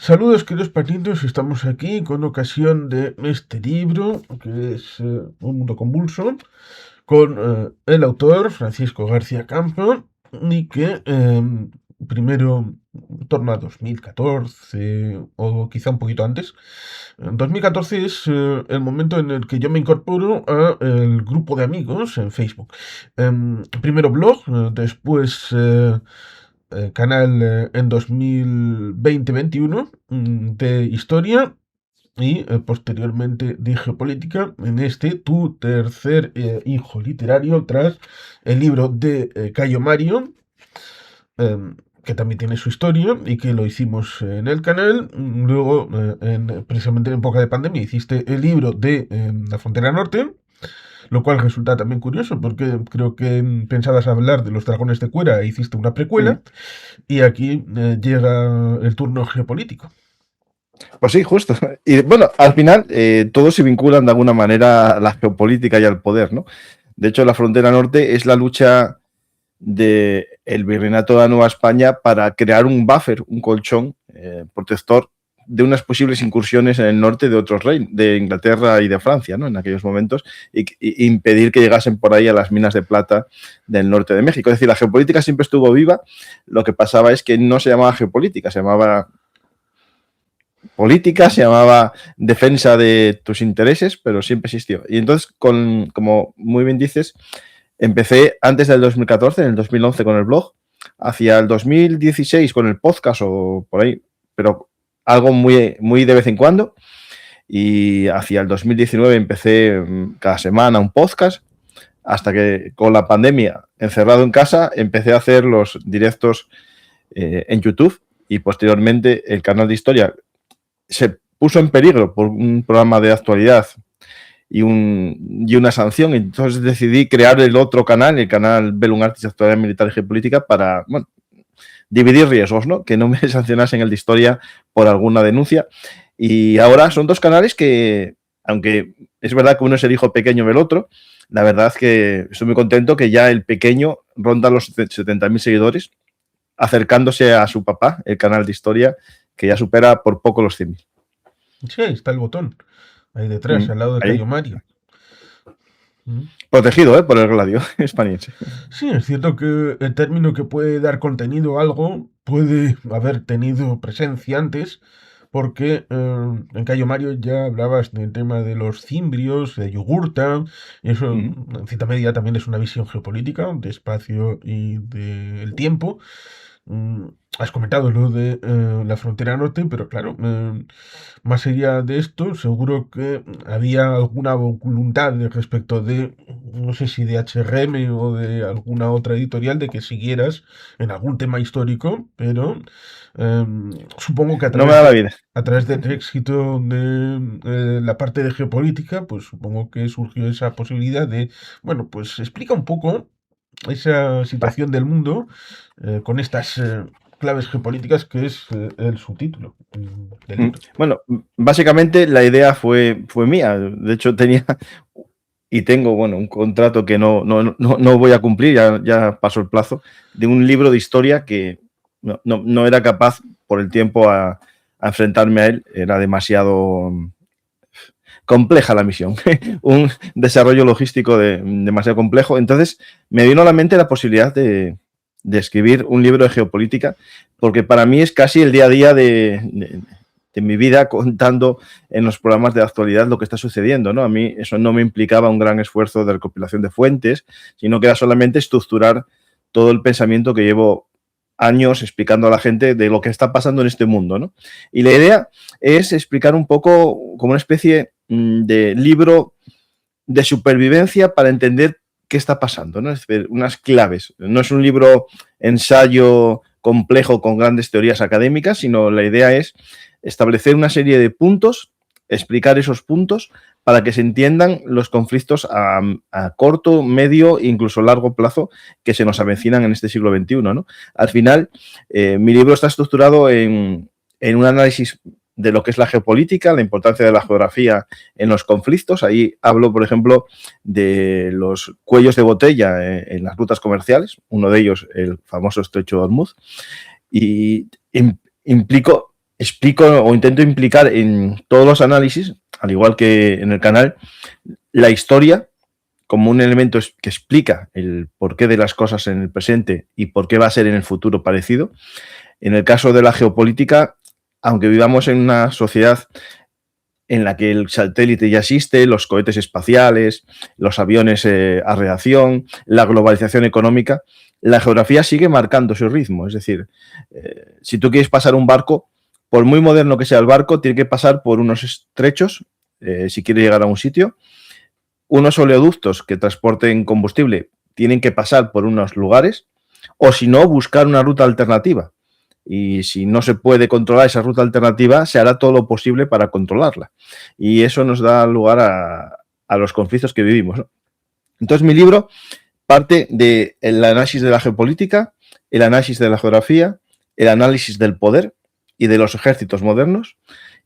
Saludos, queridos patitos. Estamos aquí con ocasión de este libro, que es Un mundo convulso, con el autor, Francisco García Campo, y que primero, en torno a 2014, o quizá un poquito antes, 2014 es el momento en el que yo me incorporo a el grupo de amigos en Facebook. Primero blog, después canal en 2020-21 de historia y posteriormente de geopolítica en este tu tercer hijo literario tras el libro de Cayo Mario, que también tiene su historia y que lo hicimos en el canal. Luego, precisamente en época de pandemia, hiciste el libro de La Frontera Norte, lo cual resulta también curioso porque creo que pensabas hablar de los dragones de Cuera e hiciste una Mm. precuela. Y aquí llega el turno geopolítico. Pues sí, justo. Y bueno, al final todos se vinculan de alguna manera a la geopolítica y al poder, ¿no? De hecho, la frontera norte es la lucha del virreinato de la Nueva España para crear un buffer, un colchón protector de unas posibles incursiones en el norte de otros reinos, de Inglaterra y de Francia, ¿no? En aquellos momentos, y impedir que llegasen por ahí a las minas de plata del norte de México. Es decir, la geopolítica siempre estuvo viva, lo que pasaba es que no se llamaba geopolítica, se llamaba política, se llamaba defensa de tus intereses, pero siempre existió. Y entonces, como muy bien dices, empecé antes del 2014, en el 2011 con el blog, hacia el 2016 con el podcast o por ahí, pero algo muy, muy de vez en cuando. Y hacia el 2019 empecé cada semana un podcast, hasta que con la pandemia, encerrado en casa, empecé a hacer los directos en YouTube y posteriormente el canal de historia se puso en peligro por un programa de actualidad y una sanción. Entonces decidí crear el otro canal, el canal Bellum Artis, Actualidad Militar y Geopolítica, para dividir riesgos, ¿no? Que no me sancionasen el de historia por alguna denuncia. Y ahora son dos canales que, aunque es verdad que uno es el hijo pequeño del otro, la verdad es que estoy muy contento que ya el pequeño ronda los 70.000 seguidores, acercándose a su papá, el canal de historia, que ya supera por poco los 100.000. Sí, ahí está el botón. Ahí detrás, al lado de Ahí, Cayo Mario. Mm. protegido por el gladio hispaniense. Sí, es cierto que el término que puede dar contenido a algo puede haber tenido presencia antes, porque en Cayo Mario ya hablabas del tema de los cimbrios, de Yugurta, y eso en cita media también es una visión geopolítica de espacio y del tiempo. Mm, Has comentado lo de la frontera norte, pero claro, más allá de esto, seguro que había alguna voluntad respecto de, no sé si de HRM o de alguna otra editorial, de que siguieras en algún tema histórico, pero supongo que No me da la vida. a través del éxito de la parte de geopolítica, pues supongo que surgió esa posibilidad de, bueno, pues explica un poco esa situación del mundo con estas claves geopolíticas que es el subtítulo del libro. Bueno, básicamente la idea fue mía. De hecho, tenía y tengo, bueno, un contrato que no voy a cumplir, ya pasó el plazo, de un libro de historia que no era capaz por el tiempo a enfrentarme a él. Era demasiado compleja la misión, un desarrollo logístico demasiado complejo. Entonces me vino a la mente la posibilidad de escribir un libro de geopolítica, porque para mí es casi el día a día de mi vida, contando en los programas de actualidad lo que está sucediendo, ¿no? A mí eso no me implicaba un gran esfuerzo de recopilación de fuentes, sino que era solamente estructurar todo el pensamiento que llevo años explicando a la gente de lo que está pasando en este mundo, ¿no? Y la idea es explicar un poco como una especie de libro de supervivencia para entender qué está pasando, ¿no? Es decir, unas claves. No es un libro ensayo complejo con grandes teorías académicas, sino la idea es establecer una serie de puntos, explicar esos puntos para que se entiendan los conflictos a corto, medio e incluso largo plazo que se nos avecinan en este siglo XXI, ¿no? Al final, mi libro está estructurado en un análisis de lo que es la geopolítica, la importancia de la geografía en los conflictos. Ahí hablo, por ejemplo, de los cuellos de botella en las rutas comerciales, uno de ellos el famoso Estrecho de Hormuz, y implico explico o intento implicar en todos los análisis, al igual que en el canal, la historia como un elemento que explica el porqué de las cosas en el presente y por qué va a ser en el futuro parecido. En el caso de la geopolítica, aunque vivamos en una sociedad en la que el satélite ya existe, los cohetes espaciales, los aviones a reacción, la globalización económica, la geografía sigue marcando su ritmo. Es decir, si tú quieres pasar un barco, por muy moderno que sea el barco, tiene que pasar por unos estrechos si quiere llegar a un sitio. Unos oleoductos que transporten combustible tienen que pasar por unos lugares, o si no, buscar una ruta alternativa. Y si no se puede controlar esa ruta alternativa, se hará todo lo posible para controlarla. Y eso nos da lugar a los conflictos que vivimos, ¿no? Entonces, mi libro parte del análisis de la geopolítica, el análisis de la geografía, el análisis del poder y de los ejércitos modernos.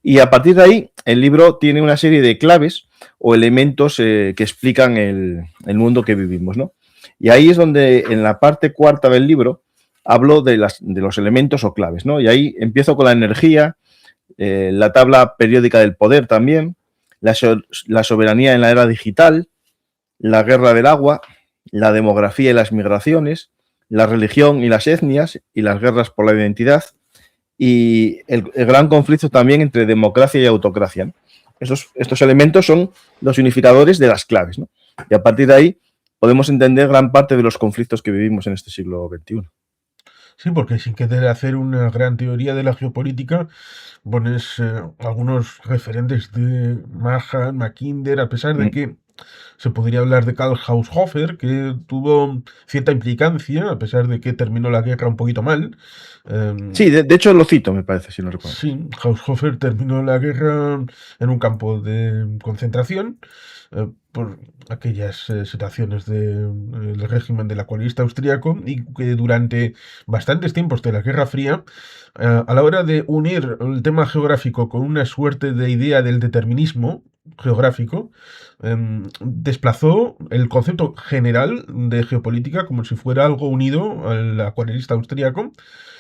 Y a partir de ahí, el libro tiene una serie de claves o elementos que explican el mundo que vivimos, ¿no? Y ahí es donde, en la parte cuarta del libro, hablo de los elementos o claves, ¿no? Y ahí empiezo con la energía, la tabla periódica del poder también, la soberanía en la era digital, la guerra del agua, la demografía y las migraciones, la religión y las etnias y las guerras por la identidad, y el gran conflicto también entre democracia y autocracia, ¿no? Estos elementos son los unificadores de las claves, ¿no? Y a partir de ahí podemos entender gran parte de los conflictos que vivimos en este siglo XXI. Sí, porque sin querer hacer una gran teoría de la geopolítica, pones algunos referentes de Mahan, Mackinder, a pesar de que se podría hablar de Karl Haushofer, que tuvo cierta implicancia, a pesar de que terminó la guerra un poquito mal. Sí, de hecho lo cito, me parece, si no recuerdo. Sí, Haushofer terminó la guerra en un campo de concentración por aquellas situaciones del régimen del acuarelista austriaco, y que durante bastantes tiempos de la Guerra Fría, a la hora de unir el tema geográfico con una suerte de idea del determinismo geográfico, desplazó el concepto general de geopolítica como si fuera algo unido al acuarelista austriaco,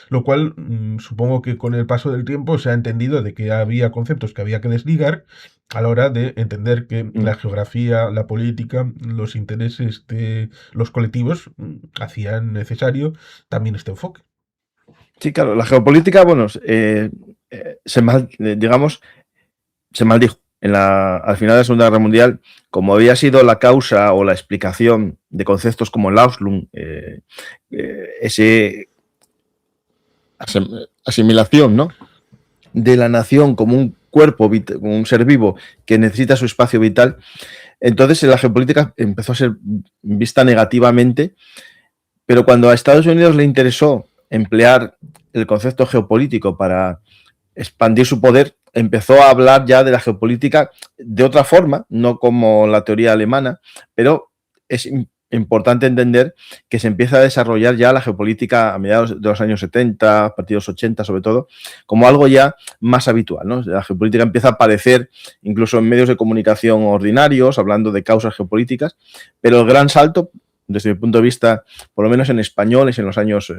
lo cual supongo que con el paso del tiempo se ha entendido de que había conceptos que había que desligar a la hora de entender que la geografía, la política, los intereses de los colectivos hacían necesario también este enfoque. Sí, claro, la geopolítica, bueno, digamos, se maldijo. Al final de la Segunda Guerra Mundial, como había sido la causa o la explicación de conceptos como el Ausschluss, ese asimilación, ¿no?, de la nación como un cuerpo, como un ser vivo que necesita su espacio vital, entonces la geopolítica empezó a ser vista negativamente, pero cuando a Estados Unidos le interesó emplear el concepto geopolítico para expandir su poder, empezó a hablar ya de la geopolítica de otra forma, no como la teoría alemana, pero es importante entender que se empieza a desarrollar ya la geopolítica a mediados de los años 70, a partir de los 80 sobre todo, como algo ya más habitual, ¿no? La geopolítica empieza a aparecer incluso en medios de comunicación ordinarios, hablando de causas geopolíticas, pero el gran salto, desde mi punto de vista, por lo menos en español, es en los años,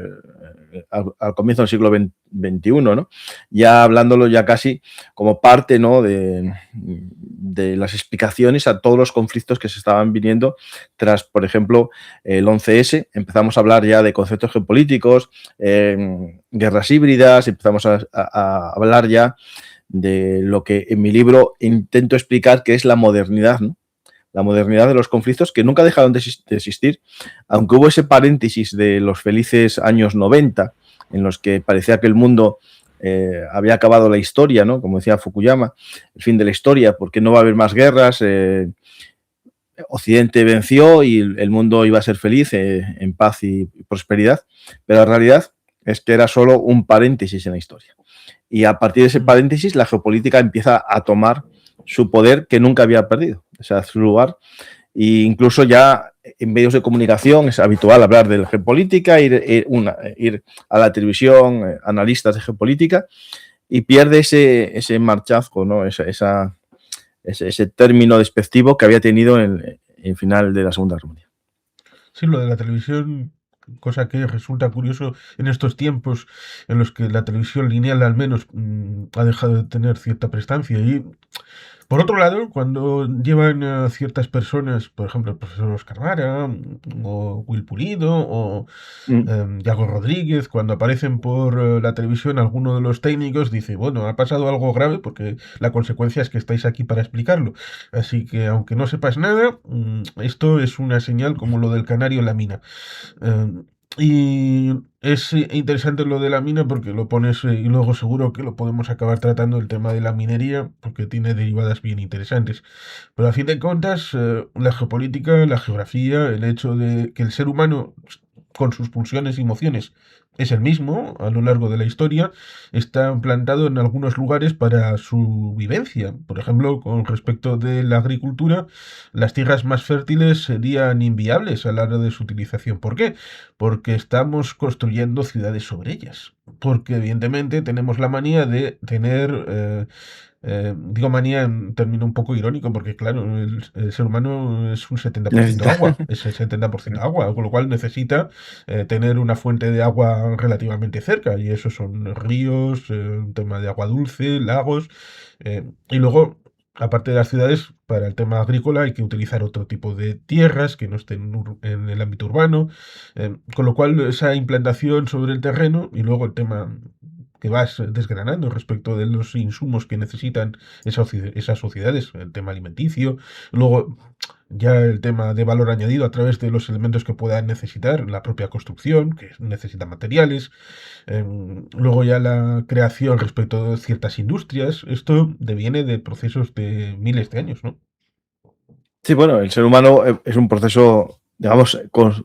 al comienzo del siglo XXI, ¿no?, ya hablándolo ya casi como parte, ¿no?, de las explicaciones a todos los conflictos que se estaban viniendo tras, por ejemplo, el 11S. Empezamos a hablar ya de conceptos geopolíticos, guerras híbridas, empezamos a hablar ya de lo que en mi libro intento explicar que es la modernidad, ¿no?, la modernidad de los conflictos que nunca dejaron de existir, aunque hubo ese paréntesis de los felices años 90, en los que parecía que el mundo había acabado la historia, ¿no?, como decía Fukuyama, el fin de la historia, porque no va a haber más guerras, Occidente venció y el mundo iba a ser feliz, en paz y prosperidad, pero la realidad es que era solo un paréntesis en la historia. Y a partir de ese paréntesis, la geopolítica empieza a tomar su poder que nunca había perdido, o sea, su lugar. E incluso ya en medios de comunicación es habitual hablar de la geopolítica, ir a la televisión, analistas de geopolítica, y pierde ese marchazgo, ¿no?, ese término despectivo que había tenido en final de la Segunda Guerra Mundial. Sí, lo de la televisión cosa que resulta curioso en estos tiempos en los que la televisión lineal al menos ha dejado de tener cierta prestancia. Y por otro lado, cuando llevan a ciertas personas, por ejemplo, el profesor Oscar Vara, o Will Pulido, o Mm. Yago Rodríguez, cuando aparecen por la televisión, alguno de los técnicos dice, bueno, ha pasado algo grave porque la consecuencia es que estáis aquí para explicarlo. Así que, aunque no sepas nada, esto es una señal como lo del canario en la mina. Eh, y es interesante lo de la mina porque lo pones y luego seguro que lo podemos acabar tratando el tema de la minería porque tiene derivadas bien interesantes. Pero a fin de cuentas, la geopolítica, la geografía, el hecho de que el ser humano con sus pulsiones y emociones es el mismo a lo largo de la historia, está plantado en algunos lugares para su vivencia. Por ejemplo, con respecto de la agricultura, las tierras más fértiles serían inviables a la hora de su utilización. ¿Por qué? Porque estamos construyendo ciudades sobre ellas. Porque evidentemente tenemos la manía de tener digo manía en término un poco irónico, porque claro, el ser humano es un 70% Necesita. agua, es el 70% agua, con lo cual necesita tener una fuente de agua relativamente cerca, y eso son ríos, un tema de agua dulce, lagos, y luego, aparte de las ciudades, para el tema agrícola hay que utilizar otro tipo de tierras que no estén en el ámbito urbano, con lo cual esa implantación sobre el terreno y luego el tema que vas desgranando respecto de los insumos que necesitan esas sociedades, el tema alimenticio, luego ya el tema de valor añadido a través de los elementos que puedan necesitar la propia construcción, que necesita materiales, luego ya la creación respecto de ciertas industrias, esto deviene de procesos de miles de años, ¿no? Sí, bueno, el ser humano es un proceso, digamos,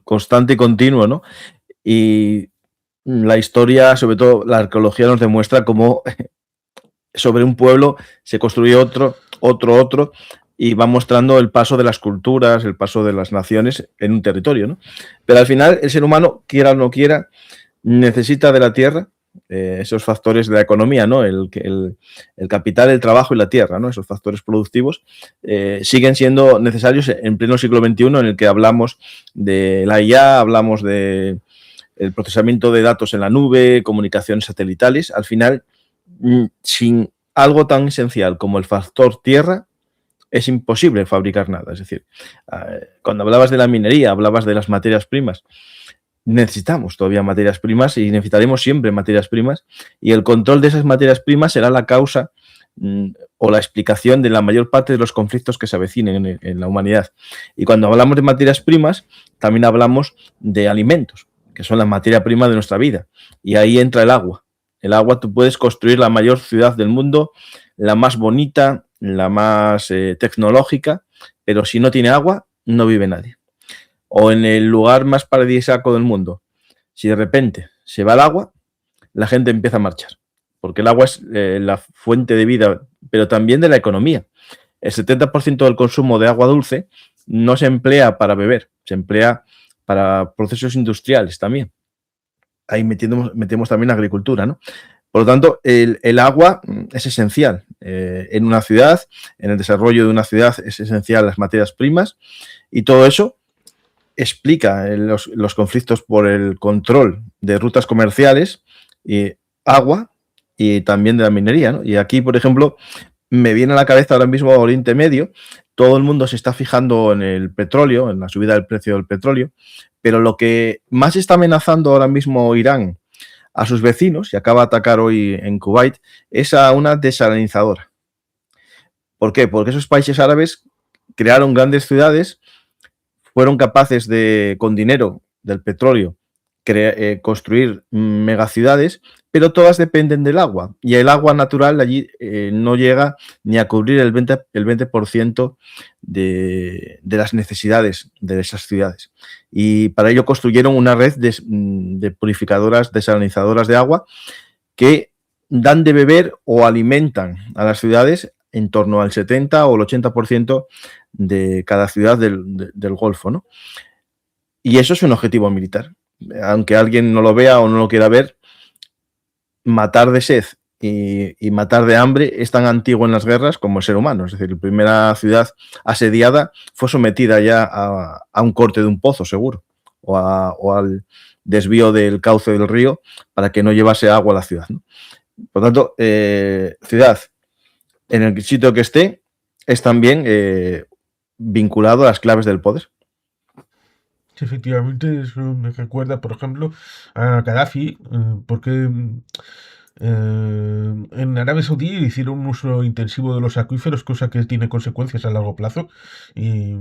constante y continuo, ¿no? Y la historia, sobre todo la arqueología, nos demuestra cómo sobre un pueblo se construye otro, y va mostrando el paso de las culturas, el paso de las naciones en un territorio, ¿no? Pero al final, el ser humano, quiera o no quiera, necesita de la tierra, esos factores de la economía, ¿no? El capital, el trabajo y la tierra, ¿no? Esos factores productivos siguen siendo necesarios en pleno siglo XXI, en el que hablamos de la IA, hablamos de el procesamiento de datos en la nube, comunicaciones satelitales. Al final, sin algo tan esencial como el factor tierra, es imposible fabricar nada. Es decir, cuando hablabas de la minería, hablabas de las materias primas. Necesitamos todavía materias primas y necesitaremos siempre materias primas, y el control de esas materias primas será la causa o la explicación de la mayor parte de los conflictos que se avecinen en la humanidad. Y cuando hablamos de materias primas, también hablamos de alimentos, que son la materia prima de nuestra vida, y ahí entra el agua. El agua, tú puedes construir la mayor ciudad del mundo, la más bonita, la más tecnológica, pero si no tiene agua, no vive nadie. O en el lugar más paradisíaco del mundo, si de repente se va el agua, la gente empieza a marchar, porque el agua es la fuente de vida, pero también de la economía. El 70% del consumo de agua dulce no se emplea para beber, se emplea para procesos industriales también. Ahí metemos también la agricultura, ¿no? Por lo tanto, el agua es esencial en una ciudad, en el desarrollo de una ciudad es esencial las materias primas, y todo eso explica los conflictos por el control de rutas comerciales, y agua, y también de la minería, ¿no? Y aquí, por ejemplo, me viene a la cabeza ahora mismo Oriente Medio. Todo el mundo se está fijando en el petróleo, en la subida del precio del petróleo, pero lo que más está amenazando ahora mismo Irán a sus vecinos, y acaba de atacar hoy en Kuwait, es a una desalinizadora. ¿Por qué? Porque esos países árabes crearon grandes ciudades, fueron capaces de, con dinero del petróleo, construir megaciudades, pero todas dependen del agua, y el agua natural allí no llega ni a cubrir el 20% de las necesidades de esas ciudades. Y para ello construyeron una red de purificadoras, desalinizadoras de agua, que dan de beber o alimentan a las ciudades en torno al 70 o el 80% de cada ciudad del Golfo, ¿no? Y eso es un objetivo militar. Aunque alguien no lo vea o no lo quiera ver, matar de sed y matar de hambre es tan antiguo en las guerras como el ser humano. Es decir, la primera ciudad asediada fue sometida ya a un corte de un pozo, seguro, o desvío del cauce del río para que no llevase agua a la ciudad, ¿no? Por tanto, ciudad, en el sitio que esté, es también vinculado a las claves del poder. Sí, efectivamente, eso me recuerda, por ejemplo, a Gaddafi, porque en Arabia Saudí hicieron un uso intensivo de los acuíferos, cosa que tiene consecuencias a largo plazo, y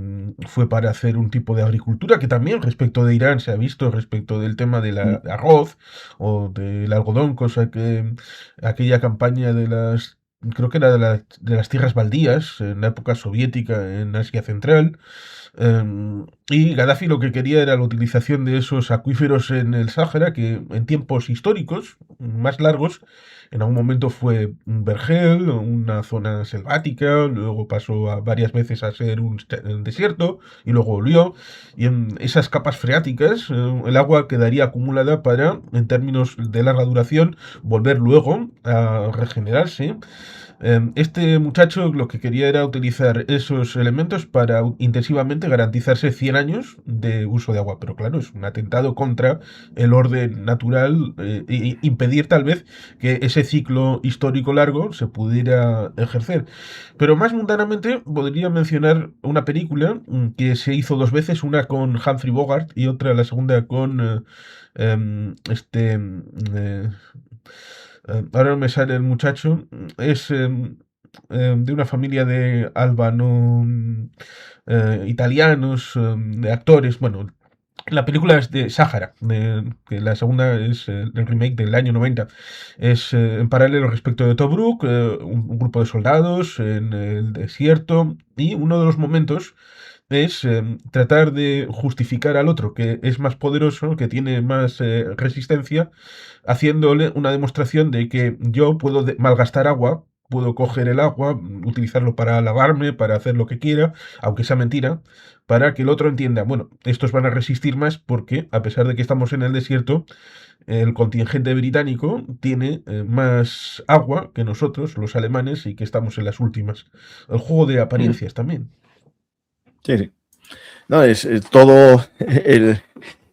fue para hacer un tipo de agricultura que también respecto de Irán se ha visto, respecto del tema del arroz o del algodón, cosa que aquella campaña de las... Creo que era de las tierras baldías en la época soviética en Asia Central, y Gaddafi lo que quería era la utilización de esos acuíferos en el Sáhara, que en tiempos históricos más largos, en algún momento fue un vergel, una zona selvática, luego pasó a varias veces a ser un desierto y luego volvió. Y en esas capas freáticas, el agua quedaría acumulada para, en términos de larga duración, volver luego a regenerarse. Este muchacho lo que quería era utilizar esos elementos para intensivamente garantizarse 100 años de uso de agua, pero claro, es un atentado contra el orden natural, e impedir tal vez que ese ciclo histórico largo se pudiera ejercer. Pero más mundanamente podría mencionar una película que se hizo dos veces, una con Humphrey Bogart y otra, la segunda, con ahora no me sale el muchacho, es de una familia de albano italianos, de actores, bueno, la película es de Sáhara, que la segunda es el remake del año 90. Es en paralelo respecto de Tobruk, un grupo de soldados en el desierto, y uno de los momentos es tratar de justificar al otro, que es más poderoso, que tiene más resistencia, haciéndole una demostración de que yo puedo malgastar agua, puedo coger el agua, utilizarlo para lavarme, para hacer lo que quiera, aunque sea mentira, para que el otro entienda, bueno, estos van a resistir más porque, a pesar de que estamos en el desierto, el contingente británico tiene más agua que nosotros, los alemanes, y que estamos en las últimas. El juego de apariencias también. Sí, sí. No, es todo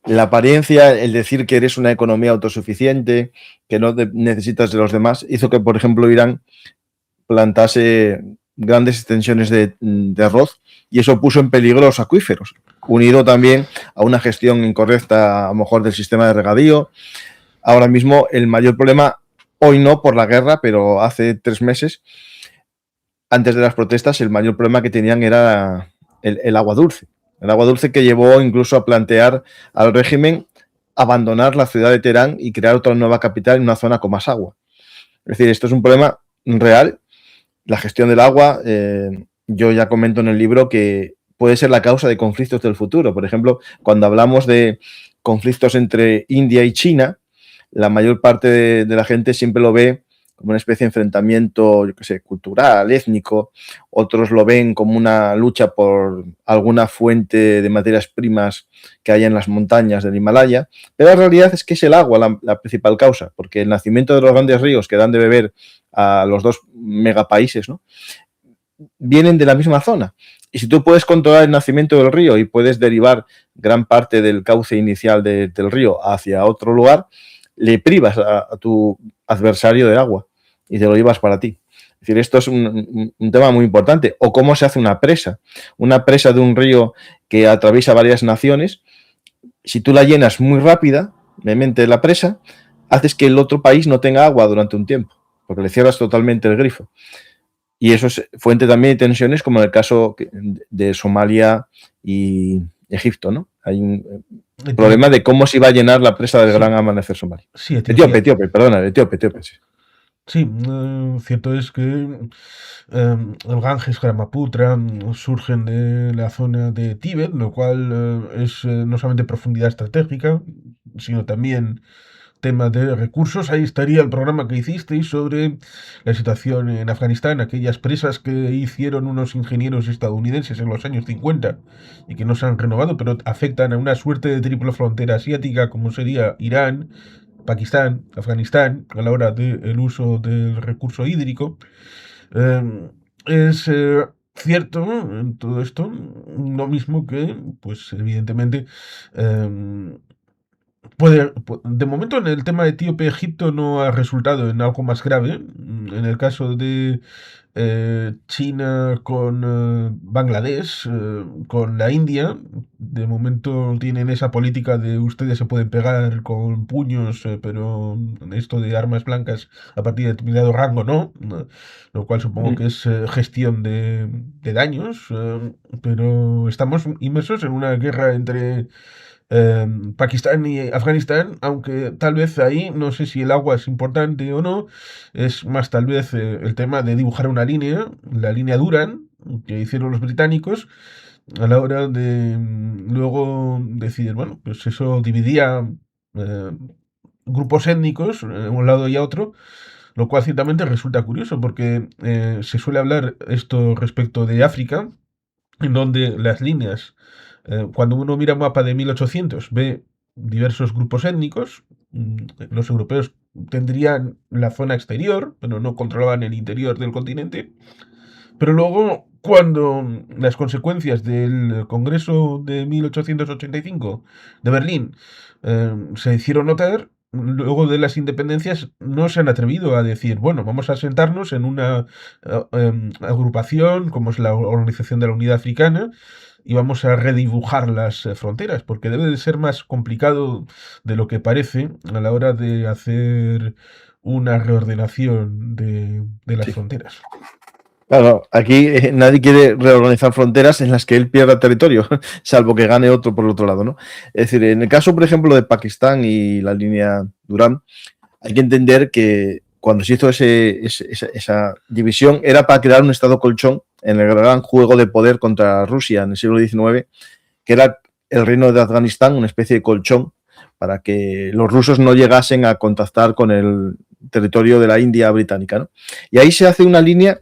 la apariencia, el decir que eres una economía autosuficiente, que no necesitas de los demás, hizo que, por ejemplo, Irán plantase grandes extensiones de arroz y eso puso en peligro los acuíferos, unido también a una gestión incorrecta, a lo mejor, del sistema de regadío. Ahora mismo el mayor problema, hoy no por la guerra, pero hace 3 meses, antes de las protestas, el mayor problema que tenían era el agua dulce. El agua dulce que llevó incluso a plantear al régimen abandonar la ciudad de Teherán y crear otra nueva capital en una zona con más agua. Es decir, esto es un problema real. La gestión del agua, yo ya comento en el libro que puede ser la causa de conflictos del futuro. Por ejemplo, cuando hablamos de conflictos entre India y China, la mayor parte de la gente siempre lo ve como una especie de enfrentamiento, yo qué sé, cultural, étnico. Otros lo ven como una lucha por alguna fuente de materias primas que hay en las montañas del Himalaya. Pero la realidad es que es el agua la principal causa, porque el nacimiento de los grandes ríos que dan de beber a los dos megapaíses, ¿no?, vienen de la misma zona. Y si tú puedes controlar el nacimiento del río y puedes derivar gran parte del cauce inicial del río hacia otro lugar, le privas a tu adversario de agua y te lo llevas para ti. Es decir, esto es un tema muy importante. O cómo se hace una presa. Una presa de un río que atraviesa varias naciones, si tú la llenas muy rápidamente la presa, haces que el otro país no tenga agua durante un tiempo, porque le cierras totalmente el grifo. Y eso es fuente también de tensiones, como en el caso de Somalia y Egipto, ¿no? Hay un problema de cómo se iba a llenar la presa del Gran Amanecer somalí. Sí, Etíope, perdona, Etíope, sí. Sí, cierto es que el Ganges, Brahmaputra surgen de la zona de Tíbet, lo cual es no solamente profundidad estratégica, sino también tema de recursos. Ahí estaría el programa que hicisteis sobre la situación en Afganistán, aquellas presas que hicieron unos ingenieros estadounidenses en los años 50 y que no se han renovado, pero afectan a una suerte de triple frontera asiática como sería Irán, Pakistán, Afganistán, a la hora del uso del recurso hídrico. Es cierto en todo esto, lo mismo que, pues evidentemente, De momento, en el tema Etíope-Egipto no ha resultado en algo más grave. En el caso de China con Bangladesh, con la India, de momento tienen esa política de ustedes se pueden pegar con puños, pero esto de armas blancas a partir de determinado rango no, lo cual supongo que es gestión de daños, pero estamos inmersos en una guerra entre Pakistán y Afganistán, aunque tal vez ahí no sé si el agua es importante o no, es más tal vez el tema de dibujar una línea, la línea Duran, que hicieron los británicos, a la hora de luego decidir, bueno, pues eso dividía eh, grupos étnicos, un lado y a otro, lo cual ciertamente resulta curioso porque se suele hablar esto respecto de África, en donde las líneas, cuando uno mira un mapa de 1800, ve diversos grupos étnicos. Los europeos tendrían la zona exterior, pero no controlaban el interior del continente. Pero luego, cuando las consecuencias del Congreso de 1885 de Berlín se hicieron notar, luego de las independencias no se han atrevido a decir, bueno, vamos a sentarnos en una agrupación como es la Organización de la Unidad Africana y vamos a redibujar las fronteras, porque debe de ser más complicado de lo que parece a la hora de hacer una reordenación de las Sí. fronteras. Claro, aquí nadie quiere reorganizar fronteras en las que él pierda territorio, salvo que gane otro por el otro lado, ¿no? Es decir, en el caso, por ejemplo, de Pakistán y la línea Durán, hay que entender que cuando se hizo esa división era para crear un estado colchón en el gran juego de poder contra Rusia en el siglo XIX, que era el reino de Afganistán, una especie de colchón para que los rusos no llegasen a contactar con el territorio de la India británica, ¿no? Y ahí se hace una línea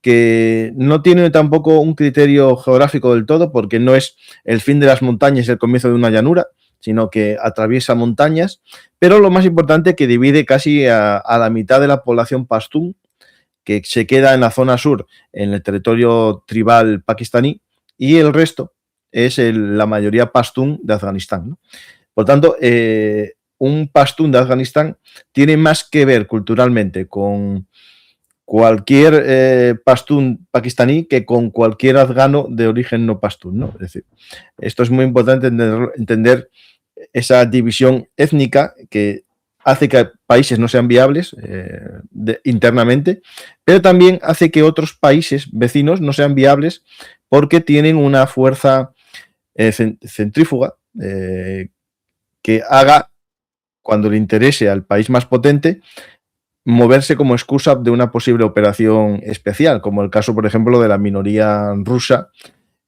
que no tiene tampoco un criterio geográfico del todo, porque no es el fin de las montañas y el comienzo de una llanura, sino que atraviesa montañas, pero lo más importante que divide casi a la mitad de la población pastún, que se queda en la zona sur, en el territorio tribal pakistaní, y el resto es la mayoría pastún de Afganistán, ¿no? Por tanto, un pastún de Afganistán tiene más que ver culturalmente con cualquier pastún pakistaní que con cualquier afgano de origen no pastún, ¿no? Es decir, esto es muy importante entender esa división étnica que hace que países no sean viables internamente, pero también hace que otros países vecinos no sean viables porque tienen una fuerza centrífuga que haga, cuando le interese al país más potente, moverse como excusa de una posible operación especial, como el caso, por ejemplo, de la minoría rusa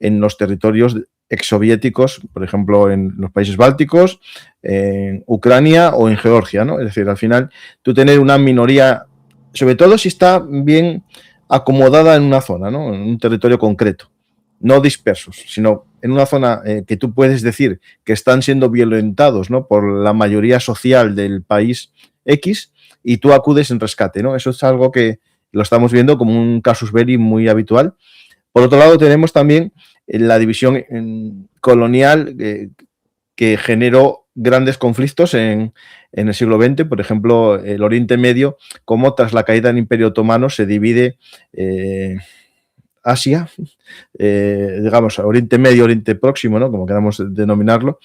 en los territorios exsoviéticos, por ejemplo, en los países bálticos, en Ucrania o en Georgia, ¿no? Es decir, al final, tú tener una minoría, sobre todo si está bien acomodada en una zona, ¿no? En un territorio concreto, no dispersos, sino en una zona que tú puedes decir que están siendo violentados, ¿no?, por la mayoría social del país X, y tú acudes en rescate, ¿no? Eso es algo que lo estamos viendo como un casus belli muy habitual. Por otro lado, tenemos también la división colonial que generó grandes conflictos en el siglo XX, por ejemplo, el Oriente Medio, como tras la caída del Imperio Otomano se divide Asia, digamos, Oriente Medio, Oriente Próximo, ¿no?, como queramos denominarlo,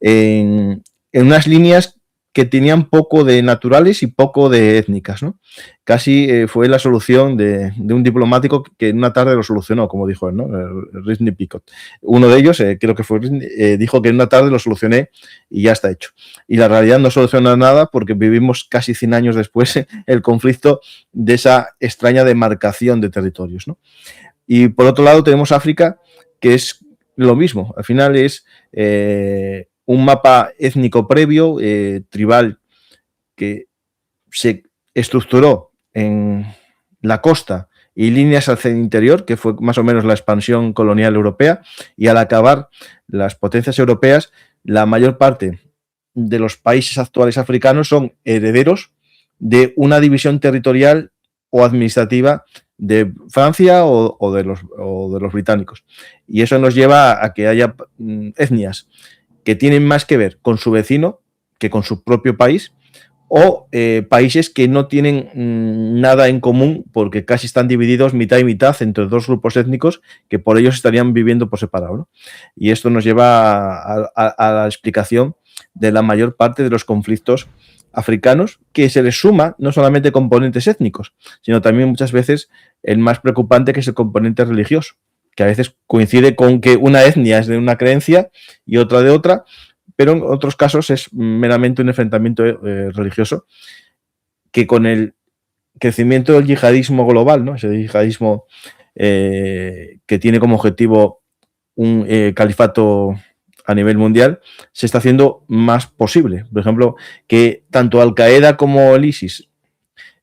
en unas líneas que tenían poco de naturales y poco de étnicas, ¿no? Casi fue la solución de un diplomático que en una tarde lo solucionó, como dijo él, ¿no? Ridley Picot. Uno de ellos, creo que fue Ridley, dijo que en una tarde lo solucioné y ya está hecho. Y la realidad no soluciona nada porque vivimos casi 100 años después el conflicto de esa extraña demarcación de territorios, ¿no? Y por otro lado tenemos África, que es lo mismo. Al final es un mapa étnico previo, tribal, que se estructuró en la costa y líneas hacia el interior, que fue más o menos la expansión colonial europea, y al acabar las potencias europeas, la mayor parte de los países actuales africanos son herederos de una división territorial o administrativa de Francia o de los británicos. Y eso nos lleva a que haya etnias que tienen más que ver con su vecino que con su propio país, o países que no tienen nada en común porque casi están divididos mitad y mitad entre dos grupos étnicos que por ellos estarían viviendo por separado, ¿no? Y esto nos lleva a la explicación de la mayor parte de los conflictos africanos, que se les suma no solamente componentes étnicos, sino también muchas veces el más preocupante, que es el componente religioso, que a veces coincide con que una etnia es de una creencia y otra de otra, pero en otros casos es meramente un enfrentamiento religioso, que con el crecimiento del yihadismo global, ¿no? Ese yihadismo que tiene como objetivo un califato a nivel mundial, se está haciendo más posible. Por ejemplo, que tanto Al-Qaeda como el ISIS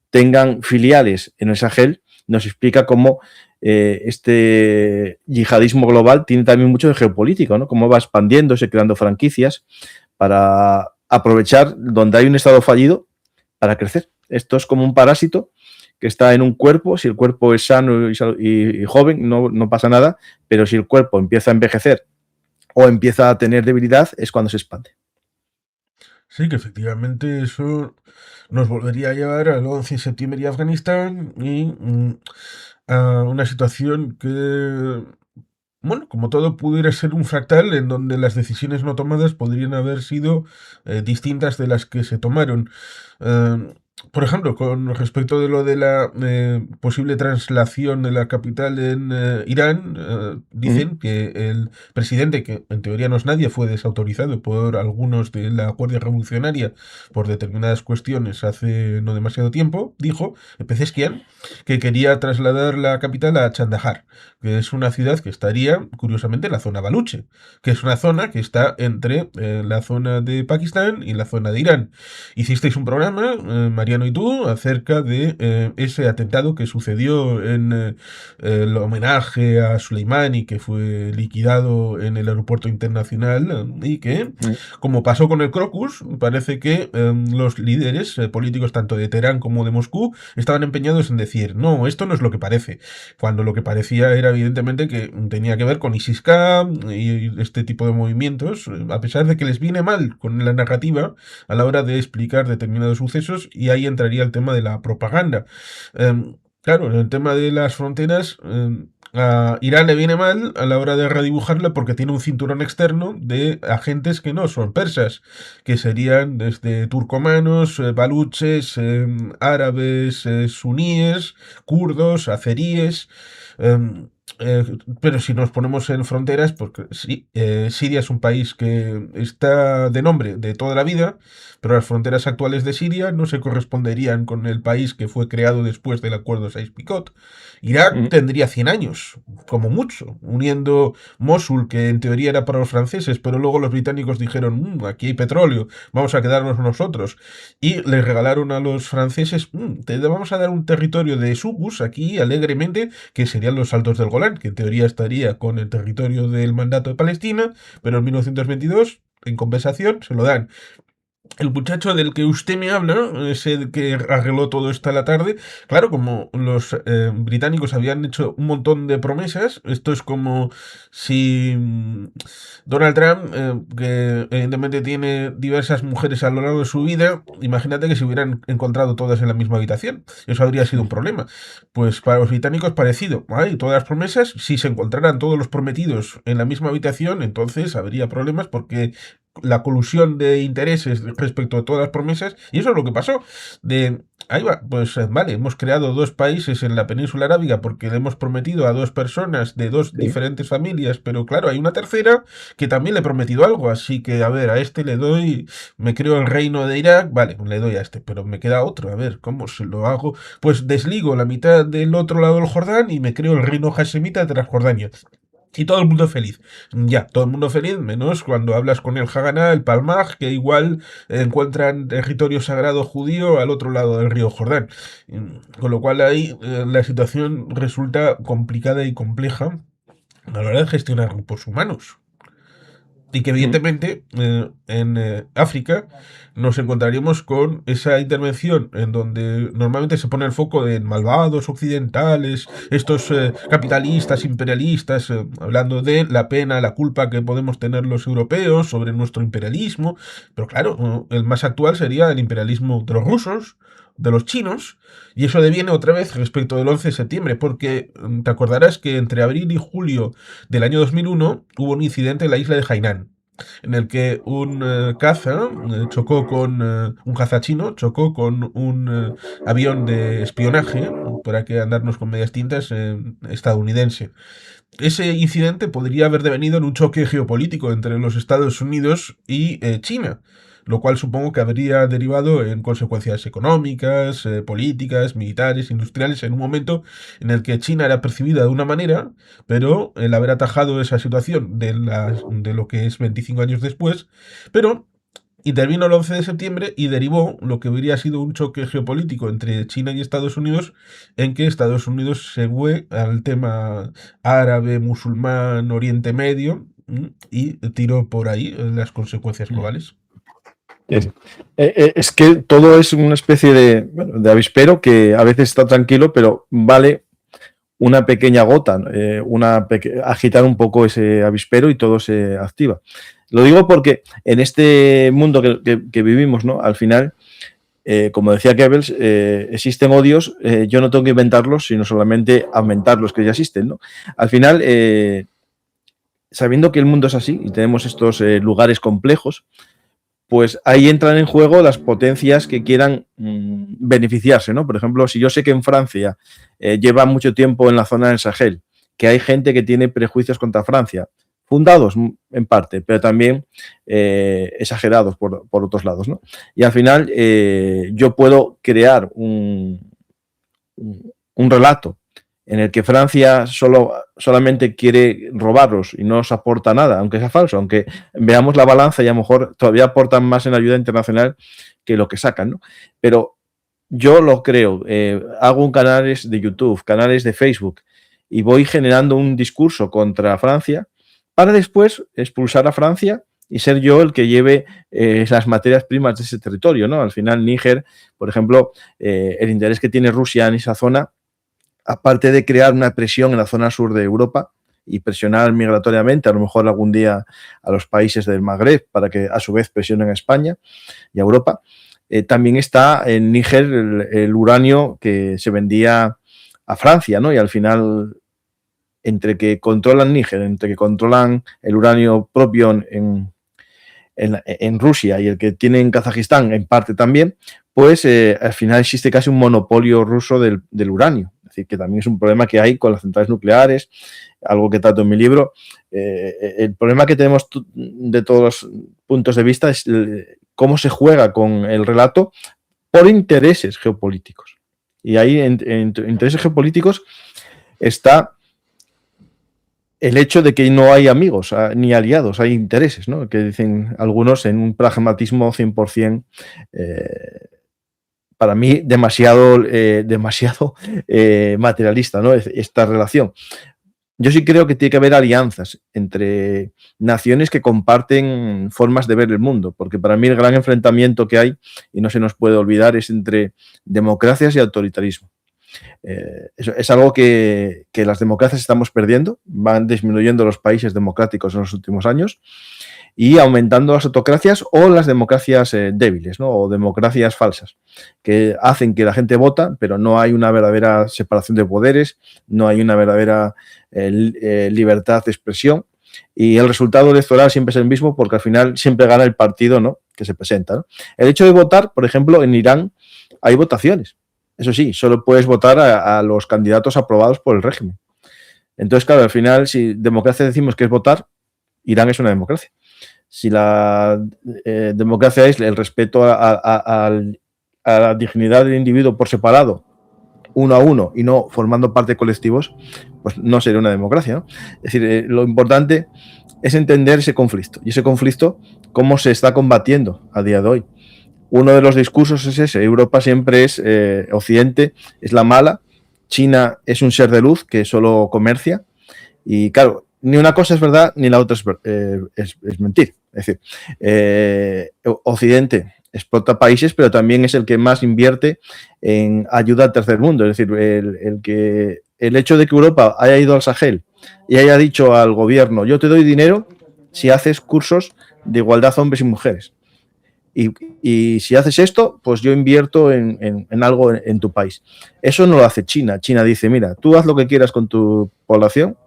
tengan filiales en el Sahel, nos explica cómo este yihadismo global tiene también mucho de geopolítico, ¿no? Cómo va expandiéndose, creando franquicias para aprovechar donde hay un estado fallido para crecer. Esto es como un parásito que está en un cuerpo. Si el cuerpo es sano y joven, no pasa nada, pero si el cuerpo empieza a envejecer o empieza a tener debilidad, es cuando se expande. Sí, que efectivamente eso nos volvería a llevar al 11 de septiembre y Afganistán y a una situación que, bueno, como todo pudiera ser un fractal en donde las decisiones no tomadas podrían haber sido distintas de las que se tomaron. Eh, por ejemplo, con respecto de lo de la posible traslación de la capital en Irán, dicen que el presidente, que en teoría no es nadie, fue desautorizado por algunos de la Guardia Revolucionaria por determinadas cuestiones hace no demasiado tiempo, dijo, Pezeshkian, que quería trasladar la capital a Chandahar, que es una ciudad que estaría, curiosamente, en la zona baluche, que es una zona que está entre la zona de Pakistán y la zona de Irán. Hicisteis un programa, Mariano y tú, acerca de ese atentado que sucedió en el homenaje a Soleimani, que fue liquidado en el aeropuerto internacional, y que, como pasó con el Crocus, parece que los líderes políticos, tanto de Teherán como de Moscú, estaban empeñados en decir, no, esto no es lo que parece, cuando lo que parecía era evidentemente que tenía que ver con ISIS-K y este tipo de movimientos, a pesar de que les viene mal con la narrativa a la hora de explicar determinados sucesos, y ahí entraría el tema de la propaganda. Claro, en el tema de las fronteras, a Irán le viene mal a la hora de redibujarla porque tiene un cinturón externo de agentes que no son persas, que serían desde turcomanos, baluches, árabes, suníes, kurdos, azeríes. em, eh, pero si nos ponemos en fronteras, porque sí, Siria es un país que está de nombre de toda la vida, pero las fronteras actuales de Siria no se corresponderían con el país que fue creado después del acuerdo Sykes-Picot. Irak tendría 100 años, como mucho, uniendo Mosul, que en teoría era para los franceses, pero luego los británicos dijeron, aquí hay petróleo, vamos a quedarnos nosotros. Y les regalaron a los franceses, te vamos a dar un territorio de Subus aquí alegremente, que serían los Altos del Golán, que en teoría estaría con el territorio del mandato de Palestina, pero en 1922, en compensación, se lo dan. El muchacho del que usted me habla, es el que arregló todo esto a la tarde. Claro, como los británicos habían hecho un montón de promesas, esto es como si Donald Trump, que evidentemente tiene diversas mujeres a lo largo de su vida, imagínate que se hubieran encontrado todas en la misma habitación. Eso habría sido un problema. Pues para los británicos parecido. Hay todas las promesas, si se encontraran todos los prometidos en la misma habitación, entonces habría problemas porque la colusión de intereses respecto a todas las promesas, y eso es lo que pasó. De ahí va, pues vale, hemos creado dos países en la península arábiga porque le hemos prometido a dos personas de dos diferentes familias, pero claro, hay una tercera que también le he prometido algo, así que a ver, a este le doy, me creo el reino de Irak, vale, le doy a este, pero me queda otro, a ver, ¿cómo se lo hago? Pues desligo la mitad del otro lado del Jordán y me creo el reino hashemita de Transjordania. Y todo el mundo feliz. Ya, todo el mundo feliz, menos cuando hablas con el Haganá, el Palmaj, que igual encuentran territorio sagrado judío al otro lado del río Jordán. Con lo cual ahí la situación resulta complicada y compleja a la hora de gestionar grupos humanos. Y que evidentemente en África nos encontraríamos con esa intervención en donde normalmente se pone el foco en malvados occidentales, estos capitalistas, imperialistas, hablando de la pena, la culpa que podemos tener los europeos sobre nuestro imperialismo. Pero claro, el más actual sería el imperialismo de los rusos, de los chinos, y eso deviene otra vez respecto del 11 de septiembre, porque te acordarás que entre abril y julio del año 2001 hubo un incidente en la isla de Hainan, en el que un caza chocó con un caza chino, chocó con un avión de espionaje, para que andarnos con medias tintas, estadounidense. Ese incidente podría haber devenido en un choque geopolítico entre los Estados Unidos y China, lo cual supongo que habría derivado en consecuencias económicas, políticas, militares, industriales, en un momento en el que China era percibida de una manera, pero el haber atajado esa situación de lo que es 25 años después, pero intervino el 11 de septiembre y derivó lo que hubiera sido un choque geopolítico entre China y Estados Unidos, en que Estados Unidos se fue al tema árabe, musulmán, Oriente Medio, y tiró por ahí las consecuencias globales. Es que todo es una especie de avispero que a veces está tranquilo, pero vale una pequeña gota, agitar un poco ese avispero y todo se activa. Lo digo porque en este mundo que vivimos, ¿no? Al final, como decía Goebbels, existen odios, yo no tengo que inventarlos, sino solamente aumentar los que ya existen, ¿no? Al final, sabiendo que el mundo es así y tenemos estos lugares complejos, pues ahí entran en juego las potencias que quieran beneficiarse, ¿no? Por ejemplo, si yo sé que en Francia lleva mucho tiempo en la zona del Sahel, que hay gente que tiene prejuicios contra Francia, fundados en parte, pero también exagerados por otros lados, ¿no? Y al final yo puedo crear un relato en el que Francia solamente quiere robarlos y no os aporta nada, aunque sea falso, aunque veamos la balanza y a lo mejor todavía aportan más en ayuda internacional que lo que sacan, ¿no? Pero yo lo creo, hago canales de YouTube, canales de Facebook y voy generando un discurso contra Francia para después expulsar a Francia y ser yo el que lleve las materias primas de ese territorio, ¿no? Al final, Níger, por ejemplo, el interés que tiene Rusia en esa zona, aparte de crear una presión en la zona sur de Europa y presionar migratoriamente, a lo mejor algún día a los países del Magreb para que a su vez presionen a España y a Europa, también está en Níger el uranio que se vendía a Francia, ¿no? Y al final, entre que controlan Níger, entre que controlan el uranio propio en Rusia y el que tiene en Kazajistán en parte también, pues al final existe casi un monopolio ruso del uranio. Es decir, que también es un problema que hay con las centrales nucleares, algo que trato en mi libro. El problema que tenemos de todos los puntos de vista es cómo se juega con el relato por intereses geopolíticos. Y ahí, en intereses geopolíticos, está el hecho de que no hay amigos ni aliados, hay intereses, ¿no? Que dicen algunos en un pragmatismo 100%, para mí, demasiado materialista, ¿no? Esta relación. Yo sí creo que tiene que haber alianzas entre naciones que comparten formas de ver el mundo, porque para mí el gran enfrentamiento que hay, y no se nos puede olvidar, es entre democracias y autoritarismo. Es algo que las democracias estamos perdiendo, van disminuyendo los países democráticos en los últimos años y aumentando las autocracias o las democracias débiles, ¿no? O democracias falsas, que hacen que la gente vota, pero no hay una verdadera separación de poderes, no hay una verdadera libertad de expresión y el resultado electoral siempre es el mismo porque al final siempre gana el partido, ¿no?, que se presenta, ¿no? El hecho de votar, por ejemplo, en Irán hay votaciones. Eso sí, solo puedes votar a los candidatos aprobados por el régimen. Entonces, claro, al final, si democracia decimos que es votar, Irán es una democracia. Si la democracia es el respeto a la dignidad del individuo por separado, uno a uno, y no formando parte de colectivos, pues no sería una democracia, ¿no? Es decir, lo importante es entender ese conflicto. Y ese conflicto, cómo se está combatiendo a día de hoy. Uno de los discursos es ese: Europa siempre es Occidente, es la mala, China es un ser de luz que solo comercia, y claro, ni una cosa es verdad ni la otra es mentir. Es decir, Occidente explota países, pero también es el que más invierte en ayuda al tercer mundo. Es decir, el hecho de que Europa haya ido al Sahel y haya dicho al gobierno, yo te doy dinero si haces cursos de igualdad hombres y mujeres. Y si haces esto, pues yo invierto en algo en tu país. Eso no lo hace China. China dice, mira, tú haz lo que quieras con tu población,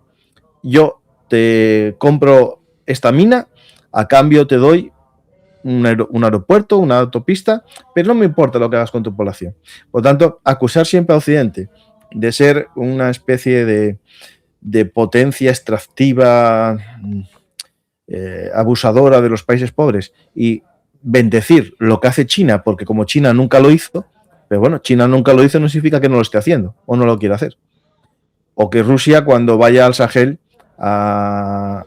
yo te compro esta mina, a cambio te doy un aeropuerto, una autopista, pero no me importa lo que hagas con tu población. Por lo tanto, acusar siempre a Occidente de ser una especie de potencia extractiva, abusadora de los países pobres y bendecir lo que hace China, porque como China nunca lo hizo, pero bueno, China nunca lo hizo no significa que no lo esté haciendo o no lo quiera hacer. O que Rusia cuando vaya al Sahel a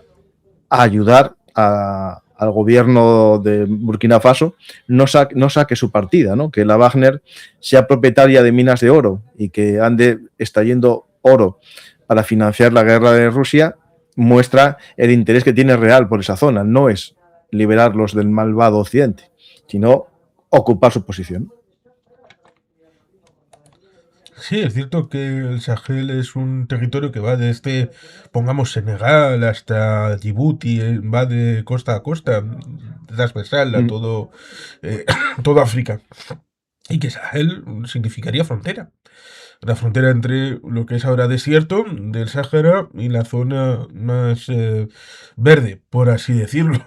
ayudar al gobierno de Burkina Faso no saque su partida, ¿no? Que la Wagner sea propietaria de minas de oro y que ande extrayendo oro para financiar la guerra de Rusia, muestra el interés que tiene real por esa zona. No es liberarlos del malvado Occidente, sino ocupar su posición. Sí, es cierto que el Sahel es un territorio que va desde, pongamos, Senegal hasta Djibouti, va de costa a costa, transversal a todo, toda África. Y que Sahel significaría frontera. La frontera entre lo que es ahora desierto del Sáhara y la zona más verde, por así decirlo.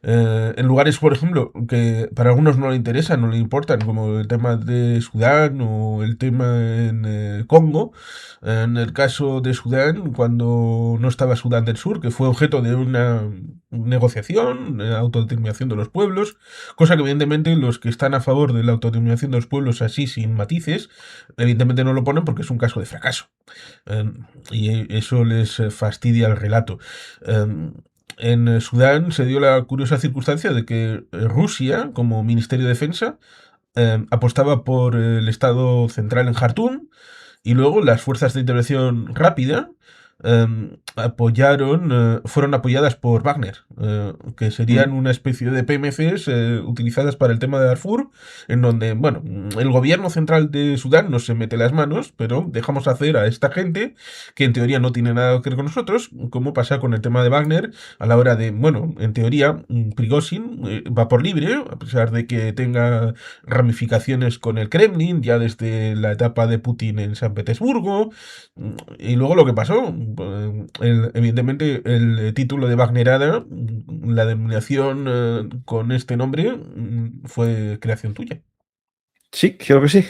En lugares, por ejemplo, que para algunos no le interesan, no le importan, como el tema de Sudán o el tema en Congo. En el caso de Sudán, cuando no estaba Sudán del Sur, que fue objeto de una negociación, autodeterminación de los pueblos, cosa que evidentemente los que están a favor de la autodeterminación de los pueblos así sin matices, evidentemente no lo ponen porque es un caso de fracaso. Y eso les fastidia el relato. En Sudán se dio la curiosa circunstancia de que Rusia, como Ministerio de Defensa, apostaba por el Estado central en Jartum y luego las fuerzas de intervención rápida fueron apoyadas por Wagner, que serían una especie de PMCs utilizadas para el tema de Darfur, en donde, bueno, el gobierno central de Sudán no se mete las manos, pero dejamos hacer a esta gente, que en teoría no tiene nada que ver con nosotros, como pasa con el tema de Wagner, a la hora de, bueno, en teoría, Prigozhin va por libre, a pesar de que tenga ramificaciones con el Kremlin, ya desde la etapa de Putin en San Petersburgo, y luego lo que pasó, evidentemente el título de Wagnerada, la denominación con este nombre, fue creación tuya. Sí, creo que sí.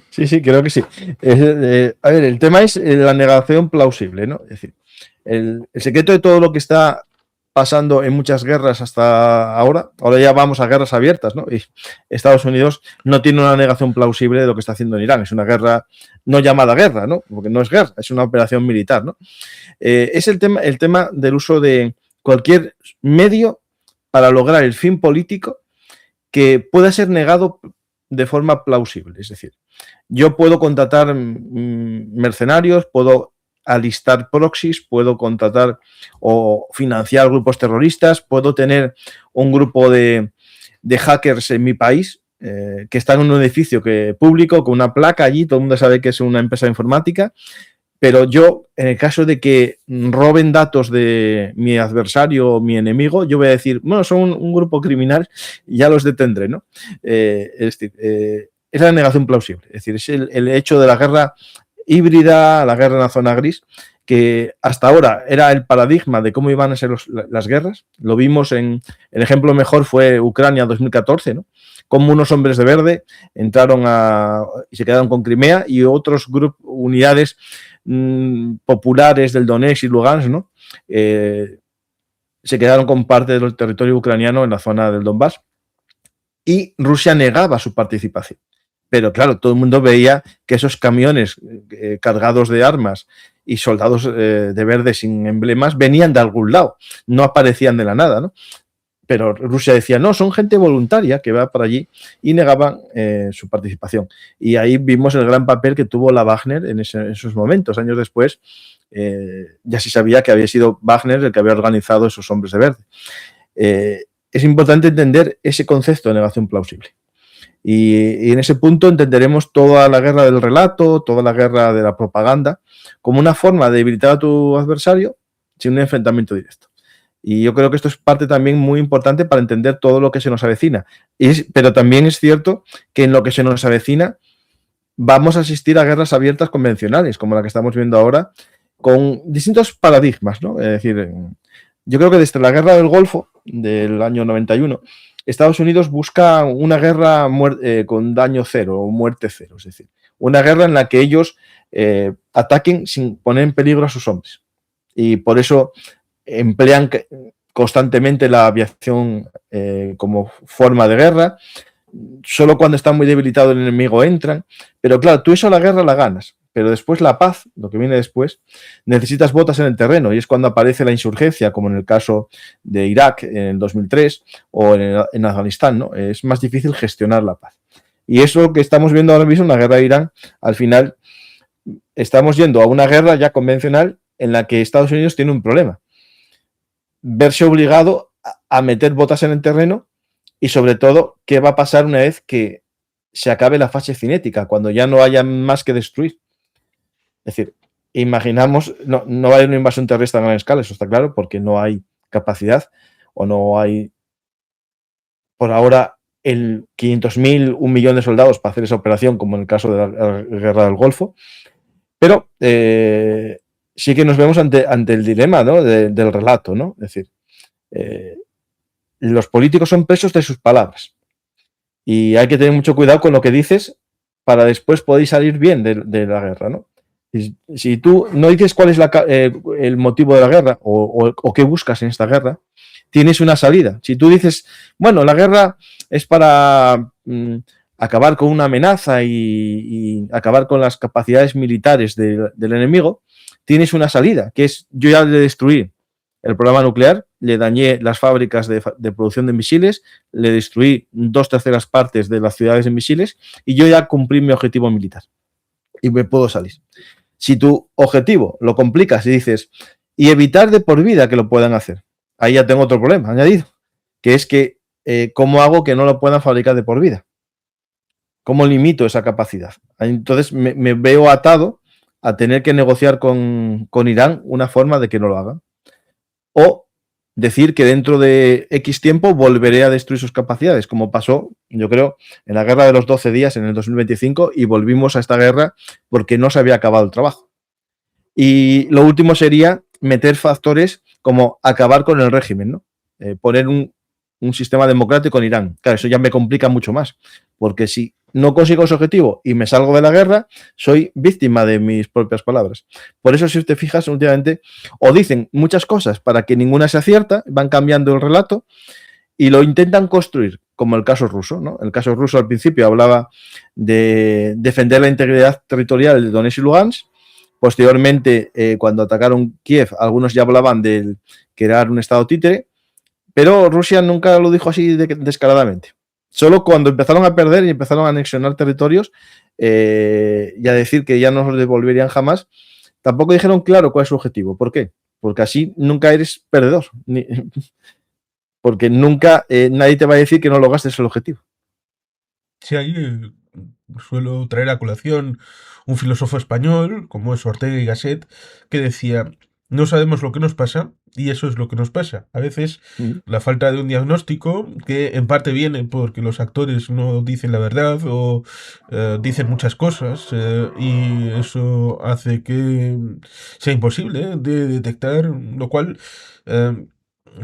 Sí, creo que sí. A ver, el tema es la negación plausible, ¿no? Es decir, el secreto de todo lo que está pasando en muchas guerras hasta ahora ya vamos a guerras abiertas, ¿no? Y Estados Unidos no tiene una negación plausible de lo que está haciendo en Irán. Es una guerra no llamada guerra, ¿no? Porque no es guerra, es una operación militar, ¿no? Es el tema del uso de cualquier medio para lograr el fin político que pueda ser negado de forma plausible. Es decir, yo puedo contratar mercenarios, puedo alistar proxies, puedo contratar o financiar grupos terroristas, puedo tener un grupo de hackers en mi país que están en un edificio público con una placa allí, todo el mundo sabe que es una empresa informática, pero yo, en el caso de que roben datos de mi adversario o mi enemigo, yo voy a decir, bueno, son un grupo criminal y ya los detendré, ¿no? Es la negación plausible. Es decir, es el hecho de la guerra híbrida, la guerra en la zona gris, que hasta ahora era el paradigma de cómo iban a ser las guerras. Lo vimos el ejemplo mejor fue Ucrania 2014, ¿no? Como unos hombres de verde entraron y se quedaron con Crimea y otros unidades populares del Donetsk y Lugansk, ¿no? Se quedaron con parte del territorio ucraniano en la zona del Donbass y Rusia negaba su participación. Pero claro, todo el mundo veía que esos camiones cargados de armas y soldados de verde sin emblemas venían de algún lado, no aparecían de la nada, ¿no? pero Rusia decía, no, son gente voluntaria que va para allí y negaban su participación. Y ahí vimos el gran papel que tuvo la Wagner en esos momentos. Años después ya se sabía que había sido Wagner el que había organizado esos hombres de verde. Es importante entender ese concepto de negación plausible. Y en ese punto entenderemos toda la guerra del relato, toda la guerra de la propaganda, como una forma de debilitar a tu adversario sin un enfrentamiento directo. Y yo creo que esto es parte también muy importante para entender todo lo que se nos avecina. Pero también es cierto que en lo que se nos avecina vamos a asistir a guerras abiertas convencionales, como la que estamos viendo ahora, con distintos paradigmas, ¿no? Es decir, yo creo que desde la guerra del Golfo del año 91, Estados Unidos busca una guerra con daño cero o muerte cero, es decir, una guerra en la que ellos ataquen sin poner en peligro a sus hombres. Y por eso emplean constantemente la aviación como forma de guerra. Solo cuando está muy debilitado el enemigo entran. Pero claro, tú eso la guerra la ganas. Pero después la paz, lo que viene después, necesitas botas en el terreno y es cuando aparece la insurgencia, como en el caso de Irak en el 2003 o en Afganistán, ¿no? Es más difícil gestionar la paz. Y eso que estamos viendo ahora mismo en la guerra de Irán, al final estamos yendo a una guerra ya convencional en la que Estados Unidos tiene un problema. Verse obligado a meter botas en el terreno y sobre todo, ¿qué va a pasar una vez que se acabe la fase cinética, cuando ya no haya más que destruir? Es decir, imaginamos, no va a haber una invasión terrestre a gran escala, eso está claro, porque no hay capacidad o no hay, por ahora, el 500.000, 1.000.000 de soldados para hacer esa operación, como en el caso de la guerra del Golfo. Pero sí que nos vemos ante el dilema, ¿no? del relato, ¿no? Es decir, los políticos son presos de sus palabras y hay que tener mucho cuidado con lo que dices para después poder salir bien de la guerra, ¿no? Si tú no dices cuál es el motivo de la guerra o qué buscas en esta guerra, tienes una salida. Si tú dices, bueno, la guerra es para acabar con una amenaza y acabar con las capacidades militares del enemigo, tienes una salida, que es yo ya le destruí el programa nuclear, le dañé las fábricas de producción de misiles, le destruí 2/3 partes de las ciudades de misiles y yo ya cumplí mi objetivo militar y me puedo salir. Si tu objetivo lo complicas y dices, y evitar de por vida que lo puedan hacer, ahí ya tengo otro problema añadido, que es que ¿cómo hago que no lo puedan fabricar de por vida? ¿Cómo limito esa capacidad? Entonces me veo atado a tener que negociar con Irán una forma de que no lo hagan. O decir que dentro de X tiempo volveré a destruir sus capacidades, como pasó, yo creo, en la guerra de los 12 días en el 2025 y volvimos a esta guerra porque no se había acabado el trabajo. Y lo último sería meter factores como acabar con el régimen, ¿no? Poner un sistema democrático en Irán. Claro, eso ya me complica mucho más, porque si no consigo ese objetivo y me salgo de la guerra, soy víctima de mis propias palabras. Por eso, si te fijas, últimamente, o dicen muchas cosas para que ninguna sea cierta, van cambiando el relato y lo intentan construir, como el caso ruso, ¿no? El caso ruso al principio hablaba de defender la integridad territorial de Donetsk y Lugansk. Posteriormente, cuando atacaron Kiev, algunos ya hablaban de crear un estado títere, pero Rusia nunca lo dijo así descaradamente. Solo cuando empezaron a perder y empezaron a anexionar territorios y a decir que ya no los devolverían jamás, tampoco dijeron claro cuál es su objetivo. ¿Por qué? Porque así nunca eres perdedor. Porque nunca nadie te va a decir que no lo gastes el objetivo. Sí, ahí suelo traer a colación un filósofo español, como es Ortega y Gasset, que decía, no sabemos lo que nos pasa y eso es lo que nos pasa. A veces la falta de un diagnóstico, que en parte viene porque los actores no dicen la verdad o dicen muchas cosas y eso hace que sea imposible de detectar, lo cual...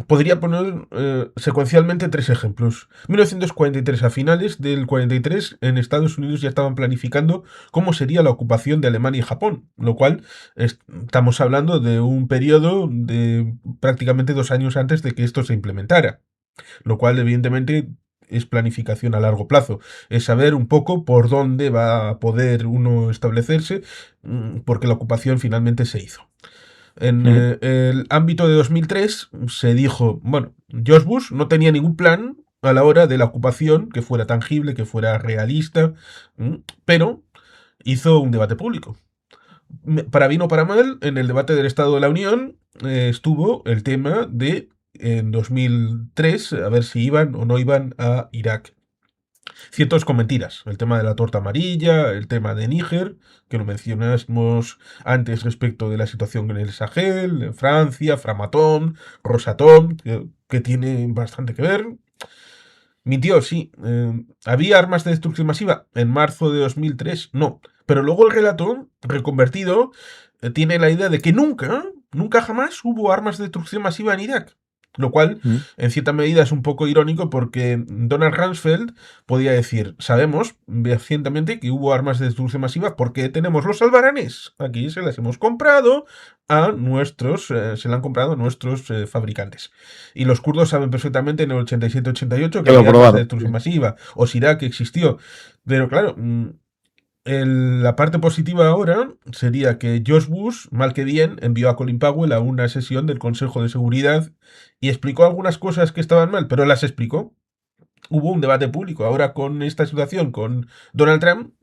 podría poner secuencialmente 3 ejemplos. 1943, a finales del 43, en Estados Unidos ya estaban planificando cómo sería la ocupación de Alemania y Japón, lo cual estamos hablando de un periodo de prácticamente 2 años antes de que esto se implementara, lo cual evidentemente es planificación a largo plazo, es saber un poco por dónde va a poder uno establecerse, porque la ocupación finalmente se hizo. En el ámbito de 2003 se dijo, bueno, George Bush no tenía ningún plan a la hora de la ocupación que fuera tangible, que fuera realista, pero hizo un debate público. Para bien o para mal, en el debate del Estado de la Unión estuvo el tema de, en 2003, a ver si iban o no iban a Irak. Ciertos con mentiras. El tema de la torta amarilla, el tema de Níger, que lo mencionamos antes respecto de la situación en el Sahel, en Francia, Framatome, Rosatom, que tiene bastante que ver. Mintió, sí. ¿Había armas de destrucción masiva? En marzo de 2003, no. Pero luego el relato, reconvertido, tiene la idea de que nunca jamás hubo armas de destrucción masiva en Irak. Lo cual, en cierta medida, es un poco irónico porque Donald Rumsfeld podía decir, sabemos recientemente que hubo armas de destrucción masiva porque tenemos los albaranes. Aquí se las hemos comprado a nuestros, se la han comprado a nuestros fabricantes. Y los kurdos saben perfectamente en el 87-88 que Que lo había armas de probaron. destrucción masiva. O Irak existió. Pero claro, la parte positiva ahora sería que George Bush, mal que bien, envió a Colin Powell a una sesión del Consejo de Seguridad y explicó algunas cosas que estaban mal, pero las explicó. Hubo un debate público. Ahora con esta situación, con Donald Trump,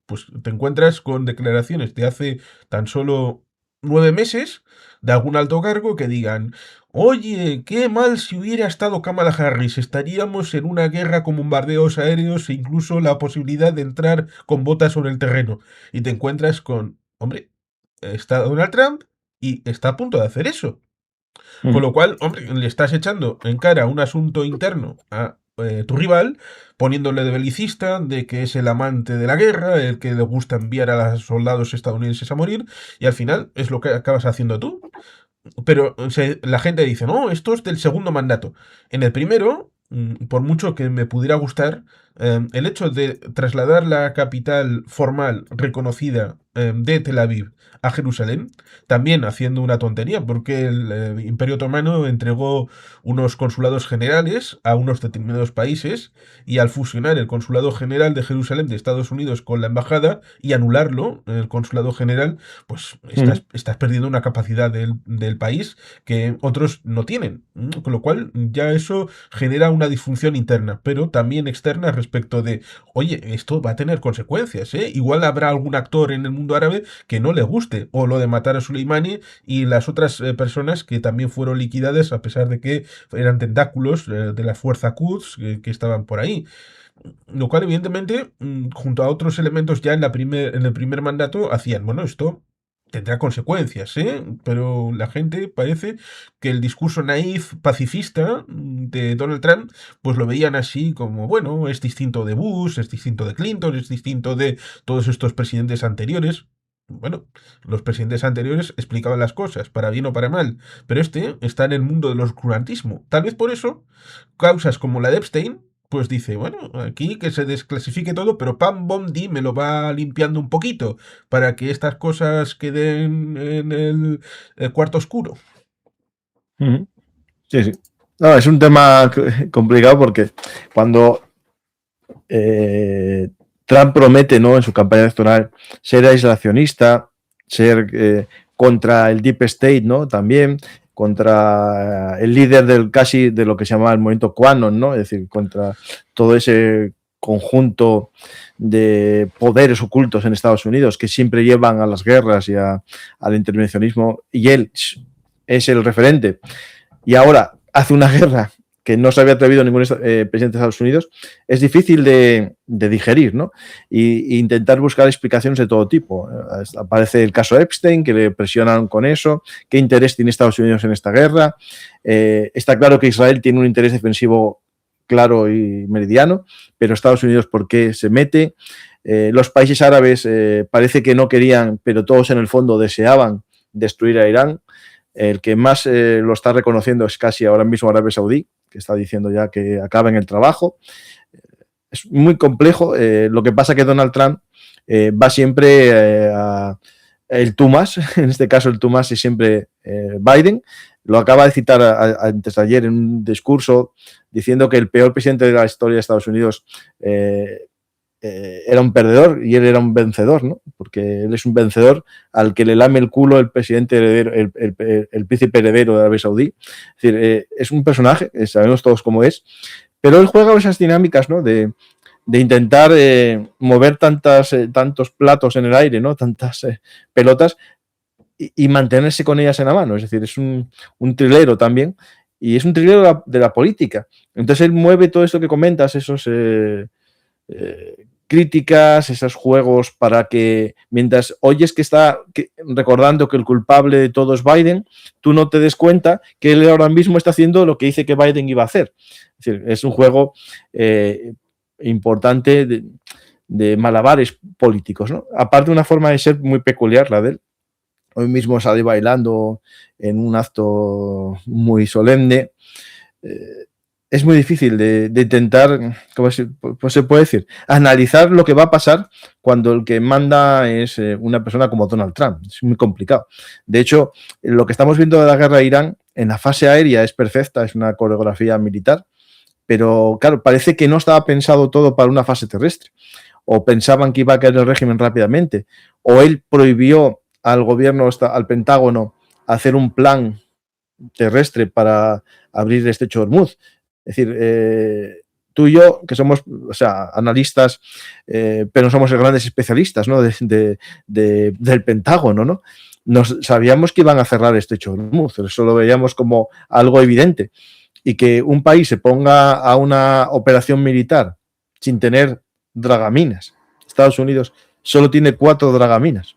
pues te encuentras con declaraciones de hace tan solo 9 meses de algún alto cargo que digan, oye, qué mal si hubiera estado Kamala Harris, estaríamos en una guerra con bombardeos aéreos e incluso la posibilidad de entrar con botas sobre el terreno. Y te encuentras con, hombre, está Donald Trump y está a punto de hacer eso. Con lo cual, hombre, le estás echando en cara un asunto interno a tu rival, poniéndole de belicista, de que es el amante de la guerra, el que le gusta enviar a los soldados estadounidenses a morir, y al final es lo que acabas haciendo tú. Pero la gente dice, no, esto es del segundo mandato. En el primero, por mucho que me pudiera gustar, el hecho de trasladar la capital formal reconocida de Tel Aviv a Jerusalén, también haciendo una tontería, porque el Imperio Otomano entregó unos consulados generales a unos determinados países y al fusionar el consulado general de Jerusalén de Estados Unidos con la embajada y anularlo, el consulado general, pues estás perdiendo una capacidad del país que otros no tienen. Con lo cual ya eso genera una disfunción interna, pero también externa respecto de, oye, esto va a tener consecuencias, ¿eh? Igual habrá algún actor en el mundo árabe que no le guste, o lo de matar a Soleimani y las otras personas que también fueron liquidadas a pesar de que eran tentáculos de la fuerza Quds que estaban por ahí. Lo cual, evidentemente, junto a otros elementos ya en el primer mandato, hacían, bueno, esto tendrá consecuencias, ¿eh? Pero la gente parece que el discurso naif pacifista de Donald Trump, pues lo veían así como, bueno, es distinto de Bush, es distinto de Clinton, es distinto de todos estos presidentes anteriores. Bueno, los presidentes anteriores explicaban las cosas, para bien o para mal, pero este está en el mundo del oscurantismo. Tal vez por eso, causas como la de Epstein, pues dice, bueno, aquí que se desclasifique todo, pero Pam Bondi me lo va limpiando un poquito para que estas cosas queden en el cuarto oscuro. Sí, sí. No, es un tema complicado porque cuando Trump promete, ¿no?, en su campaña electoral ser aislacionista, ser contra el Deep State, ¿no?, también contra el líder del casi de lo que se llama el movimiento QAnon, ¿no?, es decir, contra todo ese conjunto de poderes ocultos en Estados Unidos que siempre llevan a las guerras y al intervencionismo, y él es el referente. Y ahora hace una guerra que no se había atrevido ningún presidente de Estados Unidos, es difícil de digerir, ¿no? Y intentar buscar explicaciones de todo tipo. Aparece el caso Epstein, que le presionan con eso. ¿Qué interés tiene Estados Unidos en esta guerra? Está claro que Israel tiene un interés defensivo claro y meridiano, pero Estados Unidos, ¿por qué se mete? Los países árabes parece que no querían, pero todos en el fondo deseaban destruir a Irán. El que más lo está reconociendo es casi ahora mismo Arabia Saudí, que está diciendo ya que acaben el trabajo. Es muy complejo. Lo que pasa es que Donald Trump va siempre a el tú más, en este caso el tú más es siempre Biden. Lo acaba de citar antes de ayer en un discurso diciendo que el peor presidente de la historia de Estados Unidos era un perdedor y él era un vencedor, ¿no? Porque él es un vencedor al que le lame el culo el presidente heredero, el príncipe heredero de Arabia Saudí. Es decir, es un personaje, sabemos todos cómo es, pero él juega esas dinámicas, ¿no? De intentar mover tantos platos en el aire, ¿no? Tantas pelotas y mantenerse con ellas en la mano. Es decir, es un trilero también y es un trilero de la política. Entonces él mueve todo esto que comentas, esos críticas, esos juegos para que mientras oyes que está recordando que el culpable de todo es Biden, tú no te des cuenta que él ahora mismo está haciendo lo que dice que Biden iba a hacer. Es decir, es un juego importante de malabares políticos, ¿no? Aparte, una forma de ser muy peculiar la de él. Hoy mismo salí bailando en un acto muy solemne. Es muy difícil de intentar, ¿cómo se puede decir? Analizar lo que va a pasar cuando el que manda es una persona como Donald Trump. Es muy complicado. De hecho, lo que estamos viendo de la guerra de Irán, en la fase aérea es perfecta, es una coreografía militar, pero claro, parece que no estaba pensado todo para una fase terrestre. O pensaban que iba a caer el régimen rápidamente, o él prohibió al gobierno, al Pentágono, hacer un plan terrestre para abrir el estrecho de Hormuz. Es decir, tú y yo, que somos, o sea, analistas, pero no somos grandes especialistas, ¿no? Del Pentágono, ¿no? Sabíamos que iban a cerrar el estrecho de Hormuz, eso lo veíamos como algo evidente. Y que un país se ponga a una operación militar sin tener dragaminas. Estados Unidos solo tiene 4 dragaminas.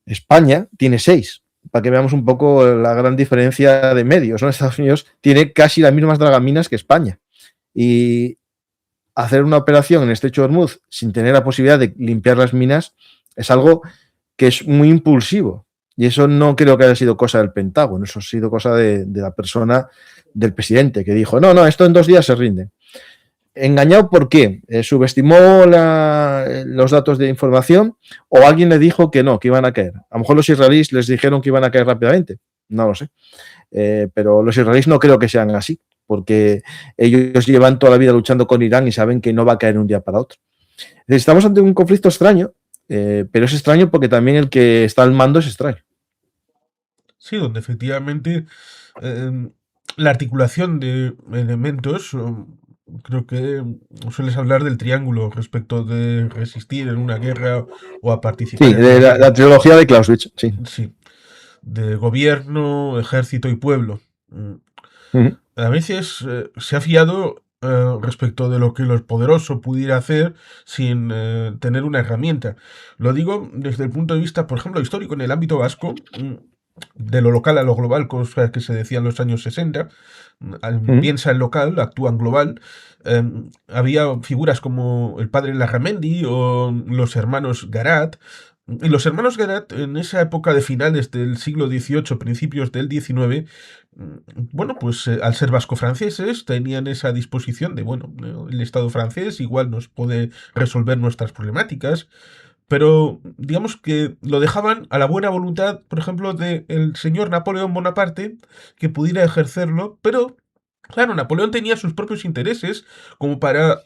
España tiene 6, para que veamos un poco la gran diferencia de medios, ¿no? Estados Unidos tiene casi las mismas dragaminas que España. Y hacer una operación en el estrecho de Hormuz sin tener la posibilidad de limpiar las minas es algo que es muy impulsivo. Y eso no creo que haya sido cosa del Pentágono, eso ha sido cosa de la persona, del presidente, que dijo, no, esto en 2 días se rinde. ¿Engañado por qué? ¿Subestimó los datos de información o alguien le dijo que no, que iban a caer? A lo mejor los israelíes les dijeron que iban a caer rápidamente, no lo sé. Pero los israelíes no creo que sean así, porque ellos llevan toda la vida luchando con Irán y saben que no va a caer de un día para otro. Estamos ante un conflicto extraño, pero es extraño porque también el que está al mando es extraño. Sí, donde efectivamente la articulación de elementos, creo que sueles hablar del triángulo respecto de resistir en una guerra o a participar Sí, en una guerra. la trilogía de Clausewitz, sí. Sí, de gobierno, ejército y pueblo. A veces se ha fiado respecto de lo que lo poderoso pudiera hacer sin tener una herramienta. Lo digo desde el punto de vista, por ejemplo, histórico en el ámbito vasco, de lo local a lo global, cosa que se decía en los años 60. Piensa en local, actúa en global. Había figuras como el padre Larramendi o los hermanos Garat. Y los hermanos Garat, en esa época de finales del siglo XVIII, principios del XIX, bueno, pues al ser vasco-franceses, tenían esa disposición de, bueno, el Estado francés igual nos puede resolver nuestras problemáticas, pero digamos que lo dejaban a la buena voluntad, por ejemplo, del señor Napoleón Bonaparte, que pudiera ejercerlo, pero claro, Napoleón tenía sus propios intereses como para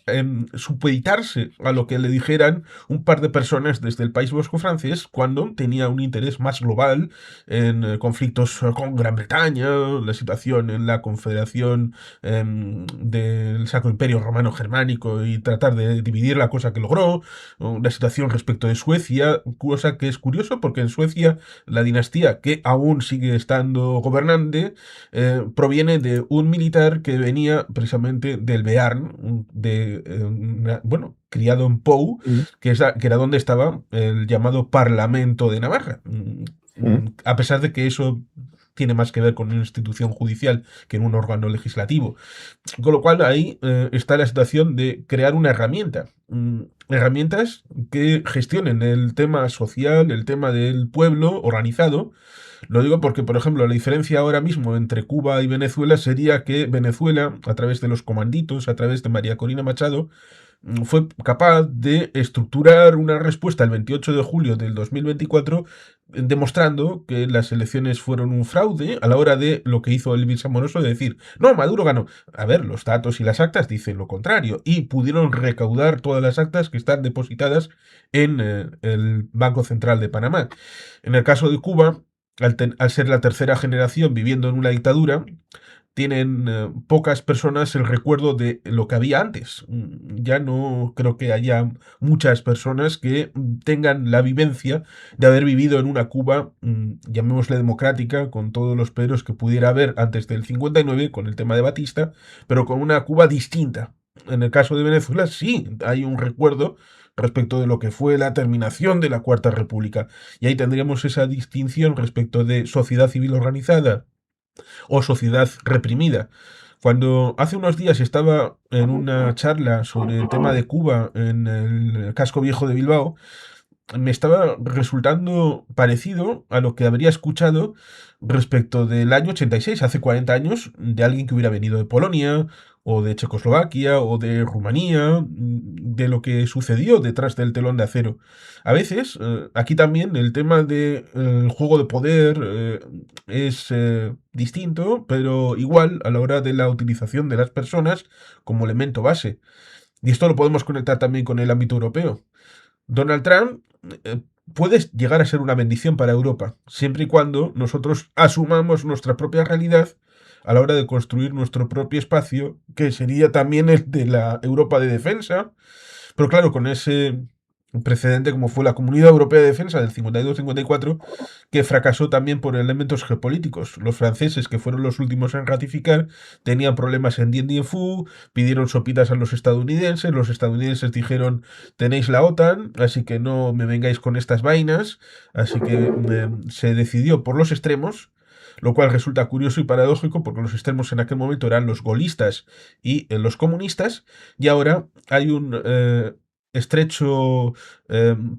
supeditarse a lo que le dijeran un par de personas desde el País Vasco francés cuando tenía un interés más global en conflictos con Gran Bretaña, la situación en la Confederación del Sacro Imperio Romano Germánico y tratar de dividir la cosa que logró, o la situación respecto de Suecia, cosa que es curioso porque en Suecia la dinastía que aún sigue estando gobernante proviene de un militar que venía precisamente del Bearn, bueno, criado en Pou, que era donde estaba el llamado Parlamento de Navarra. A pesar de que eso tiene más que ver con una institución judicial que en un órgano legislativo. Con lo cual ahí está la situación de crear una herramienta. Herramientas que gestionen el tema social, el tema del pueblo organizado. Lo digo porque, por ejemplo, la diferencia ahora mismo entre Cuba y Venezuela sería que Venezuela, a través de los comanditos, a través de María Corina Machado, fue capaz de estructurar una respuesta el 28 de julio del 2024 demostrando que las elecciones fueron un fraude a la hora de lo que hizo Elvis Amoroso de decir, no, Maduro ganó. A ver, los datos y las actas dicen lo contrario y pudieron recaudar todas las actas que están depositadas en el Banco Central de Panamá. En el caso de Cuba, al ser la tercera generación viviendo en una dictadura, tienen pocas personas el recuerdo de lo que había antes. Ya no creo que haya muchas personas que tengan la vivencia de haber vivido en una Cuba, llamémosle democrática, con todos los peros que pudiera haber antes del 59, con el tema de Batista, pero con una Cuba distinta. En el caso de Venezuela, sí, hay un recuerdo respecto de lo que fue la terminación de la Cuarta República. Y ahí tendríamos esa distinción respecto de sociedad civil organizada o sociedad reprimida. Cuando hace unos días estaba en una charla sobre el tema de Cuba en el casco viejo de Bilbao, me estaba resultando parecido a lo que habría escuchado respecto del año 86, hace 40 años, de alguien que hubiera venido de Polonia, o de Checoslovaquia, o de Rumanía, de lo que sucedió detrás del telón de acero. A veces, aquí también el tema del juego de poder es distinto, pero igual a la hora de la utilización de las personas como elemento base. Y esto lo podemos conectar también con el ámbito europeo. Donald Trump puede llegar a ser una bendición para Europa, siempre y cuando nosotros asumamos nuestra propia realidad a la hora de construir nuestro propio espacio, que sería también el de la Europa de defensa, pero claro, con ese precedente como fue la Comunidad Europea de Defensa del 52-54, que fracasó también por elementos geopolíticos. Los franceses, que fueron los últimos en ratificar, tenían problemas en Dien Bien Phu, pidieron sopitas a los estadounidenses dijeron, tenéis la OTAN, así que no me vengáis con estas vainas, así que se decidió por los extremos, lo cual resulta curioso y paradójico porque los extremos en aquel momento eran los golistas y los comunistas, y ahora hay un estrecho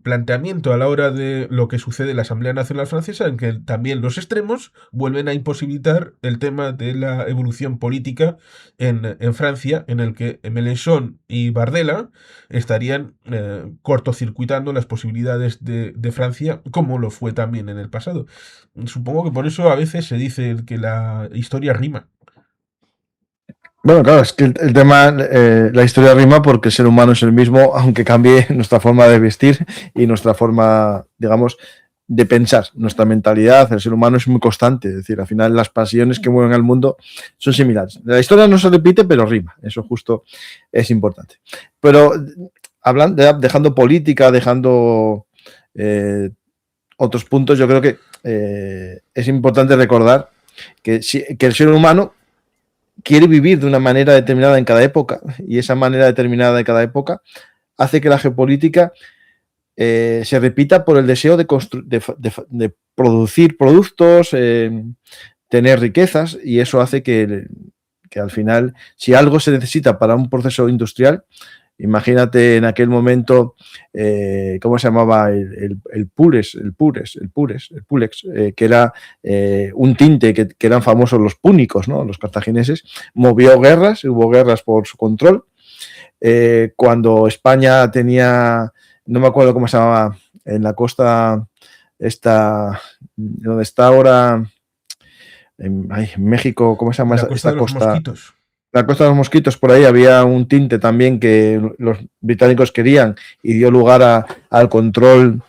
planteamiento a la hora de lo que sucede en la Asamblea Nacional Francesa, en que también los extremos vuelven a imposibilitar el tema de la evolución política en Francia, en el que Mélenchon y Bardella estarían cortocircuitando las posibilidades de Francia, como lo fue también en el pasado. Supongo que por eso a veces se dice que la historia rima. Bueno, claro, es que el tema, la historia rima porque el ser humano es el mismo, aunque cambie nuestra forma de vestir y nuestra forma, digamos, de pensar, nuestra mentalidad. El ser humano es muy constante, es decir, al final las pasiones que mueven al mundo son similares. La historia no se repite, pero rima, eso justo es importante. Pero hablando, dejando política, dejando otros puntos, yo creo que es importante recordar que el ser humano quiere vivir de una manera determinada en cada época, y esa manera determinada en cada época hace que la geopolítica se repita por el deseo de producir productos, tener riquezas, y eso hace que al final, si algo se necesita para un proceso industrial, imagínate en aquel momento, ¿cómo se llamaba? El Purex, que era un tinte que eran famosos los púnicos, ¿no? Los cartagineses. Movió guerras, hubo guerras por su control. Cuando España tenía, no me acuerdo cómo se llamaba, en la costa, donde está ahora, en México, ¿cómo se llama esta costa? Mosquitos. La costa de los mosquitos, por ahí había un tinte también que los británicos querían y dio lugar al control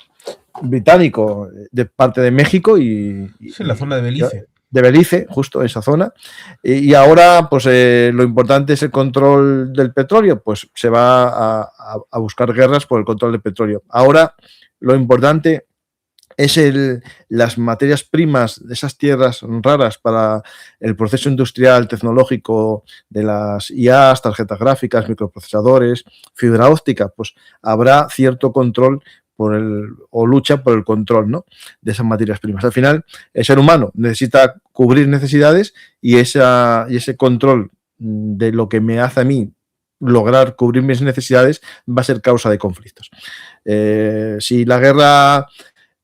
británico de parte de México y en la zona de Belice. De Belice, justo esa zona. Y ahora, pues lo importante es el control del petróleo, pues se va a buscar guerras por el control del petróleo. Ahora, lo importante es las materias primas de esas tierras raras para el proceso industrial tecnológico de las IAs, tarjetas gráficas, microprocesadores, fibra óptica, pues habrá cierto control o lucha por el control, ¿no?, de esas materias primas. Al final, el ser humano necesita cubrir necesidades y ese control de lo que me hace a mí lograr cubrir mis necesidades va a ser causa de conflictos. Si la guerra,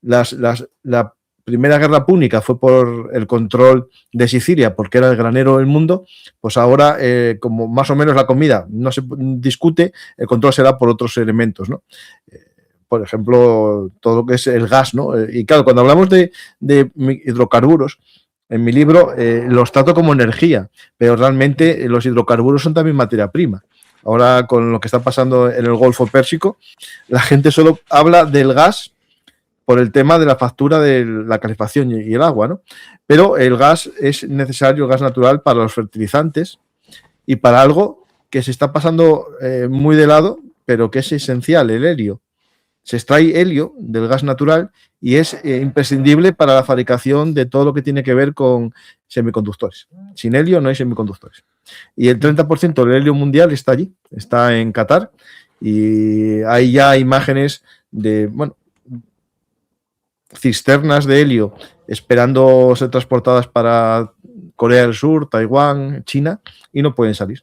la Primera Guerra Púnica fue por el control de Sicilia, porque era el granero del mundo, pues ahora, como más o menos la comida no se discute, el control será por otros elementos, ¿no? Por ejemplo, todo lo que es el gas, ¿no? Y claro, cuando hablamos de hidrocarburos, en mi libro los trato como energía, pero realmente los hidrocarburos son también materia prima. Ahora, con lo que está pasando en el Golfo Pérsico, la gente solo habla del gas por el tema de la factura de la calefacción y el agua, ¿no? Pero el gas es necesario, el gas natural, para los fertilizantes y para algo que se está pasando muy de lado, pero que es esencial, el helio. Se extrae helio del gas natural y es imprescindible para la fabricación de todo lo que tiene que ver con semiconductores. Sin helio no hay semiconductores. Y el 30% del helio mundial está allí, está en Qatar, y hay ya imágenes de, bueno, cisternas de helio esperando ser transportadas para Corea del Sur, Taiwán, China, y no pueden salir.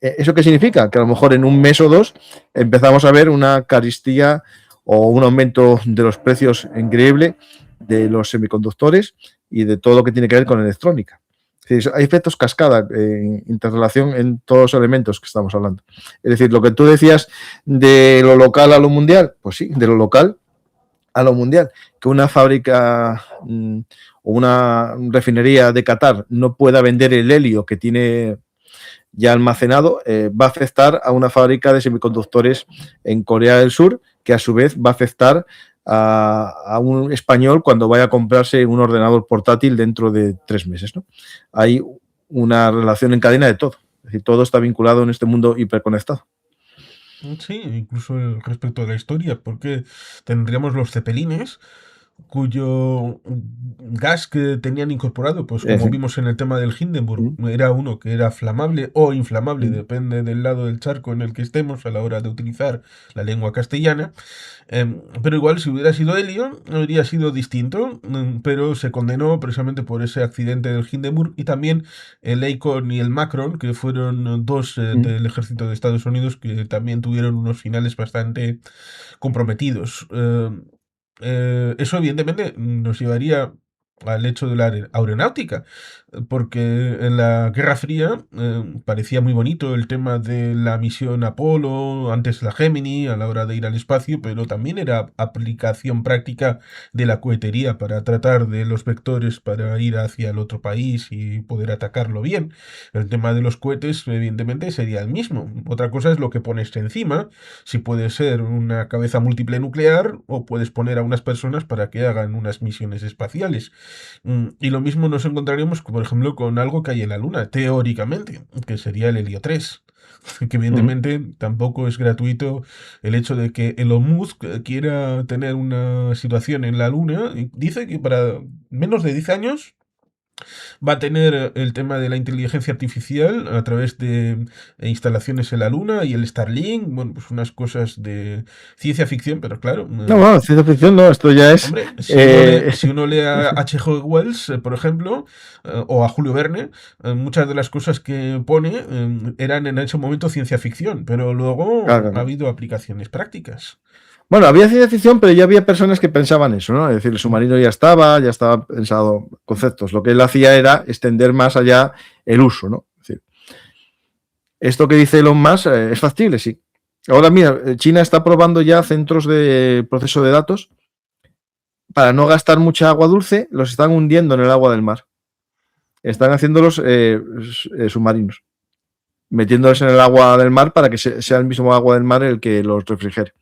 ¿Eso qué significa? Que a lo mejor en un mes o dos empezamos a ver una carestía o un aumento de los precios increíble de los semiconductores y de todo lo que tiene que ver con electrónica. Es decir, hay efectos cascada, interrelación en todos los elementos que estamos hablando. Es decir, lo que tú decías de lo local a lo mundial, pues sí, de lo local a lo mundial. Que una fábrica o una refinería de Qatar no pueda vender el helio que tiene ya almacenado, va a afectar a una fábrica de semiconductores en Corea del Sur, que a su vez va a afectar a un español cuando vaya a comprarse un ordenador portátil dentro de 3 meses, ¿no? Hay una relación en cadena de todo. Es decir, todo está vinculado en este mundo hiperconectado. Sí, incluso respecto a la historia, porque tendríamos los cepelines, cuyo gas que tenían incorporado, pues como Sí. vimos en el tema del Hindenburg, era uno que era flamable o inflamable, Mm. depende del lado del charco en el que estemos a la hora de utilizar la lengua castellana. Pero igual si hubiera sido helio, habría sido distinto, pero se condenó precisamente por ese accidente del Hindenburg, y también el Akon y el Macron, que fueron dos del ejército de Estados Unidos que también tuvieron unos finales bastante comprometidos. Eso evidentemente nos llevaría al hecho de la aeronáutica, porque en la Guerra Fría parecía muy bonito el tema de la misión Apolo, antes la Gemini, a la hora de ir al espacio, pero también era aplicación práctica de la cohetería para tratar de los vectores para ir hacia el otro país y poder atacarlo bien. El tema de los cohetes, evidentemente, sería el mismo. Otra cosa es lo que pones encima, si puede ser una cabeza múltiple nuclear o puedes poner a unas personas para que hagan unas misiones espaciales. Y lo mismo nos encontraríamos, por ejemplo, con algo que hay en la Luna, teóricamente, que sería el helio 3. Que evidentemente tampoco es gratuito el hecho de que Elon Musk quiera tener una situación en la Luna. Y dice que para menos de 10 años va a tener el tema de la inteligencia artificial a través de instalaciones en la Luna y el Starlink, bueno, pues unas cosas de ciencia ficción, pero claro, No, bueno, ciencia ficción no, esto ya es. hombre, si uno lee a H.G. Wells, por ejemplo, o a Julio Verne, muchas de las cosas que pone eran en ese momento ciencia ficción, pero luego Claro, ha claro. habido aplicaciones prácticas. Bueno, había ciencia ficción, pero ya había personas que pensaban eso, ¿no? Es decir, el submarino ya estaba pensado conceptos. Lo que él hacía era extender más allá el uso, ¿no? Es decir, esto que dice Elon Musk es factible, sí. Ahora, mira, China está probando ya centros de proceso de datos. Para no gastar mucha agua dulce, los están hundiendo en el agua del mar. Están haciéndolos submarinos, metiéndolos en el agua del mar para que sea el mismo agua del mar el que los refrigere.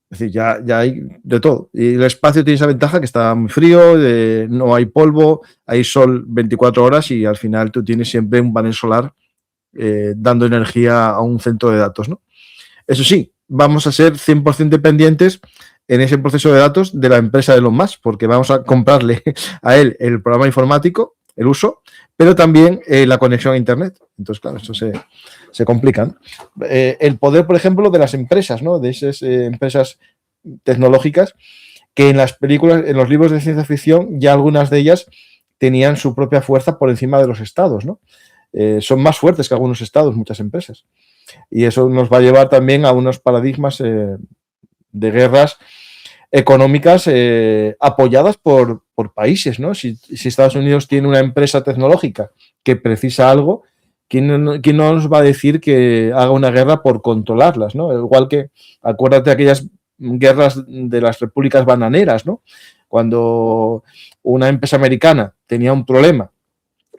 Es decir, ya hay de todo. Y el espacio tiene esa ventaja que está muy frío, no hay polvo, hay sol 24 horas y al final tú tienes siempre un panel solar dando energía a un centro de datos, ¿no? Eso sí, vamos a ser 100% dependientes en ese proceso de datos de la empresa de Elon Musk, porque vamos a comprarle a él el programa informático, el uso, pero también la conexión a Internet. Entonces, claro, esto se complica, ¿no? El poder, por ejemplo, de las empresas, ¿no? De esas empresas tecnológicas que en las películas, en los libros de ciencia ficción, ya algunas de ellas tenían su propia fuerza por encima de los estados, ¿no? Son más fuertes que algunos estados, muchas empresas. Y eso nos va a llevar también a unos paradigmas de guerras económicas apoyadas por países, ¿no? Si Estados Unidos tiene una empresa tecnológica que precisa algo, ¿quién no nos va a decir que haga una guerra por controlarlas, ¿no? Igual que, acuérdate de aquellas guerras de las repúblicas bananeras, ¿no? Cuando una empresa americana tenía un problema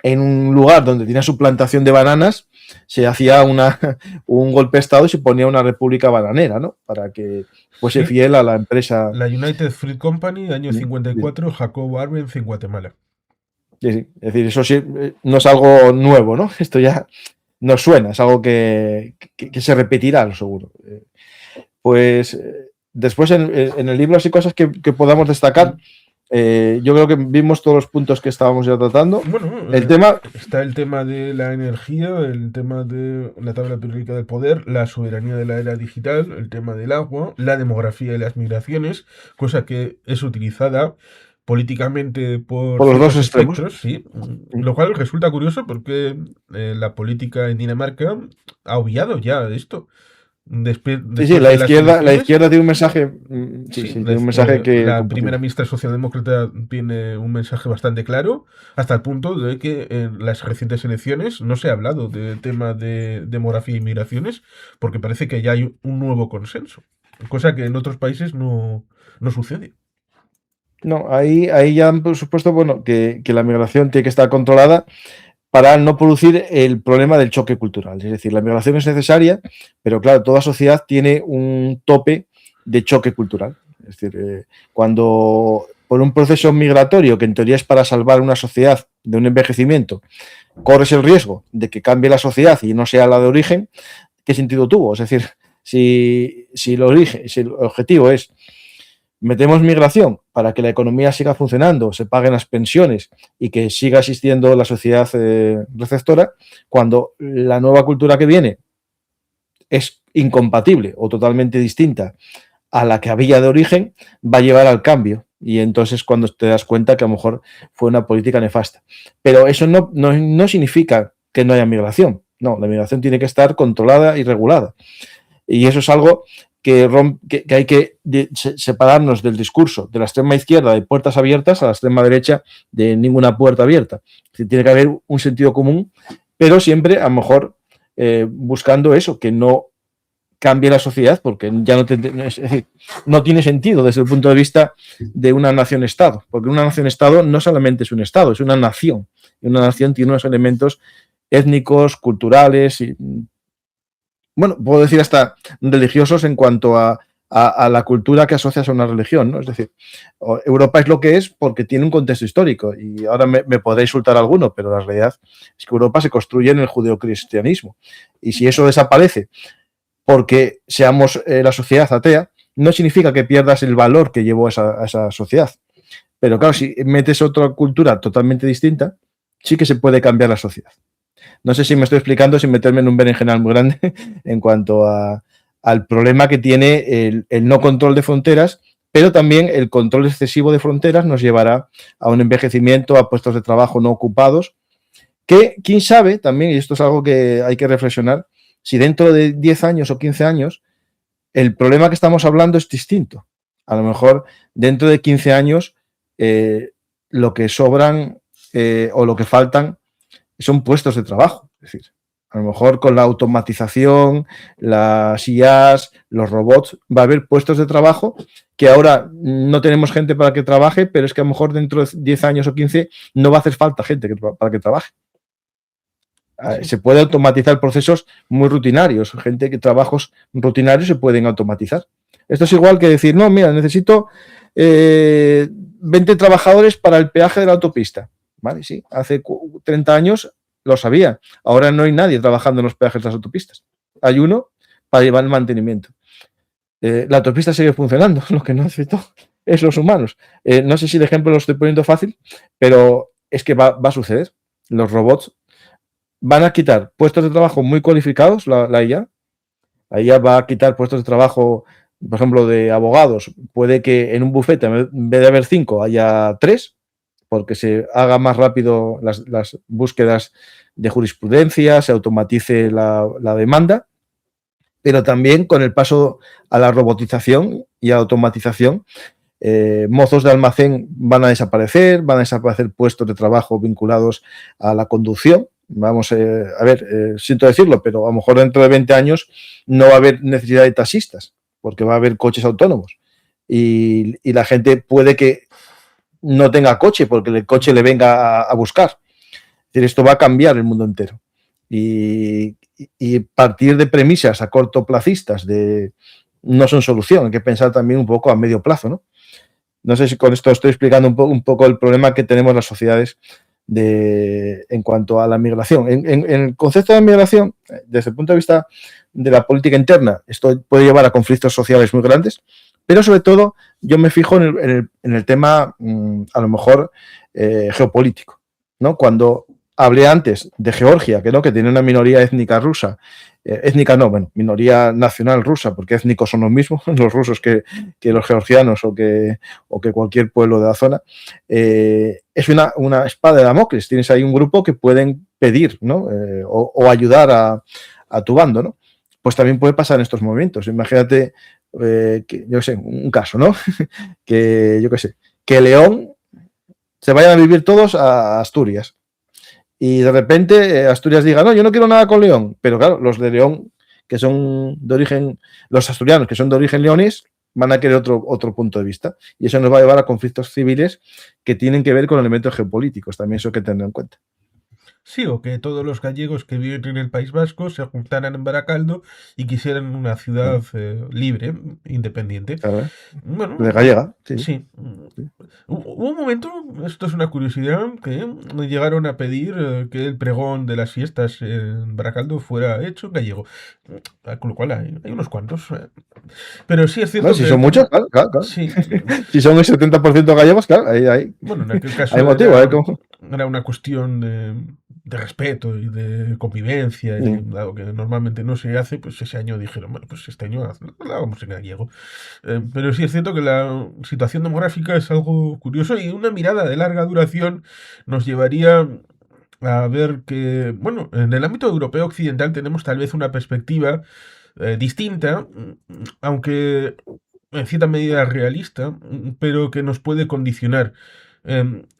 en un lugar donde tenía su plantación de bananas, se hacía un golpe de Estado y se ponía una república bananera, ¿no? Para que fuese fiel a la empresa. La United Fruit Company, año 54, Jacobo Arbenz en Guatemala. Sí, sí. Es decir, eso sí, no es algo nuevo, ¿no? Esto ya nos suena, es algo que se repetirá, seguro. Pues después en el libro así cosas que podamos destacar. Yo creo que vimos todos los puntos que estábamos ya tratando. Bueno, está el tema de la energía, el tema de la tabla periódica del poder, la soberanía de la era digital, el tema del agua, la demografía y las migraciones, cosa que es utilizada políticamente por los dos extremos, sí, lo cual resulta curioso porque la política en Dinamarca ha obviado ya esto. Sí, la izquierda tiene un mensaje. Tiene un mensaje que. La primera ministra socialdemócrata tiene un mensaje bastante claro, hasta el punto de que en las recientes elecciones no se ha hablado del tema de demografía y migraciones, porque parece que ya hay un nuevo consenso, cosa que en otros países no sucede. No, ahí ya han supuesto, bueno, que la migración tiene que estar controlada para no producir el problema del choque cultural. Es decir, la migración es necesaria, pero claro, toda sociedad tiene un tope de choque cultural. Es decir, cuando por un proceso migratorio, que en teoría es para salvar una sociedad de un envejecimiento, corres el riesgo de que cambie la sociedad y no sea la de origen, ¿qué sentido tuvo? Es decir, si el objetivo es metemos migración para que la economía siga funcionando, se paguen las pensiones y que siga existiendo la sociedad receptora, cuando la nueva cultura que viene es incompatible o totalmente distinta a la que había de origen, va a llevar al cambio. Y entonces cuando te das cuenta que a lo mejor fue una política nefasta. Pero eso no significa que no haya migración. No, la migración tiene que estar controlada y regulada. Y eso es algo que hay que separarnos del discurso de la extrema izquierda de puertas abiertas a la extrema derecha de ninguna puerta abierta. Tiene que haber un sentido común, pero siempre a lo mejor buscando eso, que no cambie la sociedad, porque ya no tiene sentido desde el punto de vista de una nación-estado, porque una nación-estado no solamente es un estado, es una nación. Y una nación tiene unos elementos étnicos, culturales y, bueno, puedo decir hasta religiosos en cuanto a la cultura que asocias a una religión, ¿no? Es decir, Europa es lo que es porque tiene un contexto histórico y ahora me podrá insultar alguno, pero la realidad es que Europa se construye en el judeocristianismo y si eso desaparece porque seamos la sociedad atea, no significa que pierdas el valor que llevó a esa sociedad. Pero claro, si metes otra cultura totalmente distinta, sí que se puede cambiar la sociedad. No sé si me estoy explicando sin meterme en un berenjenal muy grande en cuanto al problema que tiene el no control de fronteras, pero también el control excesivo de fronteras nos llevará a un envejecimiento, a puestos de trabajo no ocupados, que quién sabe también, y esto es algo que hay que reflexionar, si dentro de 10 años o 15 años el problema que estamos hablando es distinto. A lo mejor dentro de 15 años lo que sobran o lo que faltan son puestos de trabajo. Es decir, a lo mejor con la automatización, las IAs, los robots, va a haber puestos de trabajo que ahora no tenemos gente para que trabaje, pero es que a lo mejor dentro de 10 años o 15 no va a hacer falta gente para que trabaje. Sí. Se puede automatizar procesos muy rutinarios, trabajos rutinarios se pueden automatizar. Esto es igual que decir, no, mira, necesito 20 trabajadores para el peaje de la autopista. Vale, sí, hace 30 años lo sabía. Ahora no hay nadie trabajando en los peajes de las autopistas. Hay uno para llevar el mantenimiento. La autopista sigue funcionando, lo que no necesito es los humanos. No sé si el ejemplo lo estoy poniendo fácil, pero es que va a suceder. Los robots van a quitar puestos de trabajo muy cualificados, la IA. La IA va a quitar puestos de trabajo, por ejemplo, de abogados. Puede que en un bufete, en vez de haber 5, haya 3, porque se haga más rápido las búsquedas de jurisprudencia, se automatice la demanda, pero también con el paso a la robotización y a la automatización mozos de almacén van a desaparecer puestos de trabajo vinculados a la conducción. Vamos a ver, siento decirlo, pero a lo mejor dentro de 20 años no va a haber necesidad de taxistas, porque va a haber coches autónomos. Y la gente puede que no tenga coche porque el coche le venga a buscar. Es decir, esto va a cambiar el mundo entero. Y partir de premisas a cortoplacistas no son solución, hay que pensar también un poco a medio plazo, ¿no? No sé si con esto estoy explicando un poco el problema que tenemos las sociedades en cuanto a la migración. En el concepto de migración, desde el punto de vista de la política interna, esto puede llevar a conflictos sociales muy grandes, pero sobre todo yo me fijo en el tema, a lo mejor, geopolítico, ¿no? Cuando hablé antes de Georgia, que tiene una minoría étnica rusa, minoría nacional rusa, porque étnicos son los mismos, los rusos que los georgianos o que cualquier pueblo de la zona, es una espada de Damocles. Tienes ahí un grupo que pueden pedir, ¿no? O ayudar a tu bando, ¿no? Pues también puede pasar en estos momentos. Imagínate, que, yo qué sé, un caso, ¿no? que León se vayan a vivir todos a Asturias. Y de repente Asturias diga, no, yo no quiero nada con León. Pero claro, los de León, que son de origen, los asturianos que son de origen leonés, van a querer otro punto de vista. Y eso nos va a llevar a conflictos civiles que tienen que ver con elementos geopolíticos. También eso hay que tener en cuenta. Sí, o que todos los gallegos que viven en el País Vasco se juntaran en Baracaldo y quisieran una ciudad libre, independiente. Claro, Bueno, de gallega, sí. sí. Sí. Hubo un momento, esto es una curiosidad, que llegaron a pedir que el pregón de las fiestas en Baracaldo fuera hecho en gallego. Con lo cual hay unos cuantos. Pero sí es No, cierto si que son el muchos, tema. claro. Sí. Si son el 70% gallegos, claro, ahí Bueno, en aquel caso hay motivo. era una cuestión de respeto y de convivencia, y dado que normalmente no se hace, pues ese año dijeron, bueno, pues este año lo hagamos en gallego. Pero sí es cierto que la situación demográfica es algo curioso y una mirada de larga duración nos llevaría a ver que, bueno, en el ámbito europeo occidental tenemos tal vez una perspectiva distinta, aunque en cierta medida realista, pero que nos puede condicionar.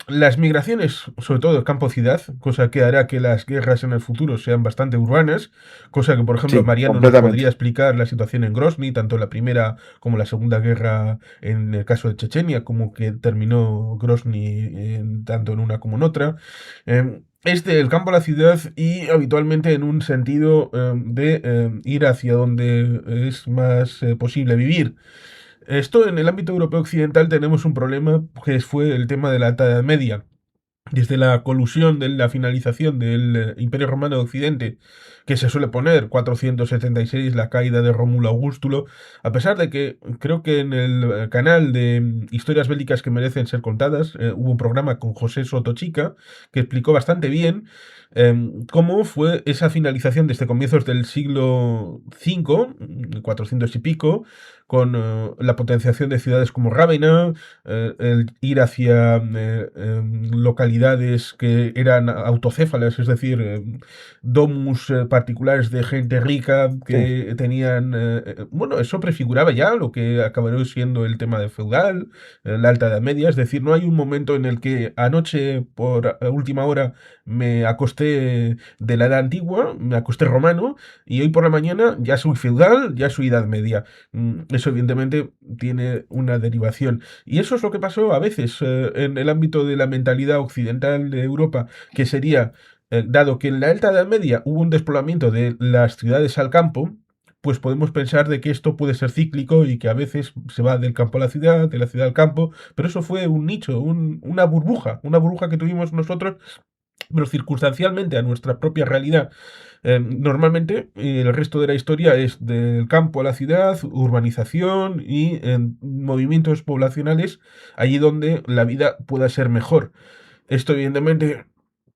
Las migraciones, sobre todo de campo-ciudad, cosa que hará que las guerras en el futuro sean bastante urbanas, cosa que, por ejemplo, Sí, Mariano nos completamente. podría explicar la situación en Grozny, tanto la primera como la segunda guerra en el caso de Chechenia, como que terminó Grozny tanto en una como en otra. Es del campo a la ciudad y habitualmente en un sentido de ir hacia donde es más posible vivir. Esto en el ámbito europeo occidental tenemos un problema que fue el tema de la Alta Edad Media. Desde la colusión de la finalización del Imperio Romano de Occidente, que se suele poner 476, la caída de Rómulo Augustulo, a pesar de que creo que en el canal de historias bélicas que merecen ser contadas, hubo un programa con José Sotochica que explicó bastante bien cómo fue esa finalización desde comienzos del siglo V, 400 y pico, con la potenciación de ciudades como Rávena, el ir hacia localidades que eran autocéfalas, es decir, domus particulares de gente rica Sí. que tenían, bueno, eso prefiguraba ya lo que acabará siendo el tema de feudal, la Alta Edad Media, es decir, no hay un momento en el que anoche por última hora me acosté de la edad antigua, me acosté romano y hoy por la mañana ya soy feudal, ya soy Edad Media. Eso evidentemente tiene una derivación. Y eso es lo que pasó a veces en el ámbito de la mentalidad occidental de Europa, que sería, dado que en la Alta Edad Media hubo un despoblamiento de las ciudades al campo, pues podemos pensar de que esto puede ser cíclico y que a veces se va del campo a la ciudad, de la ciudad al campo, pero eso fue un nicho, una burbuja que tuvimos nosotros, pero circunstancialmente a nuestra propia realidad. Normalmente el resto de la historia es del campo a la ciudad, urbanización y movimientos poblacionales allí donde la vida pueda ser mejor. Esto evidentemente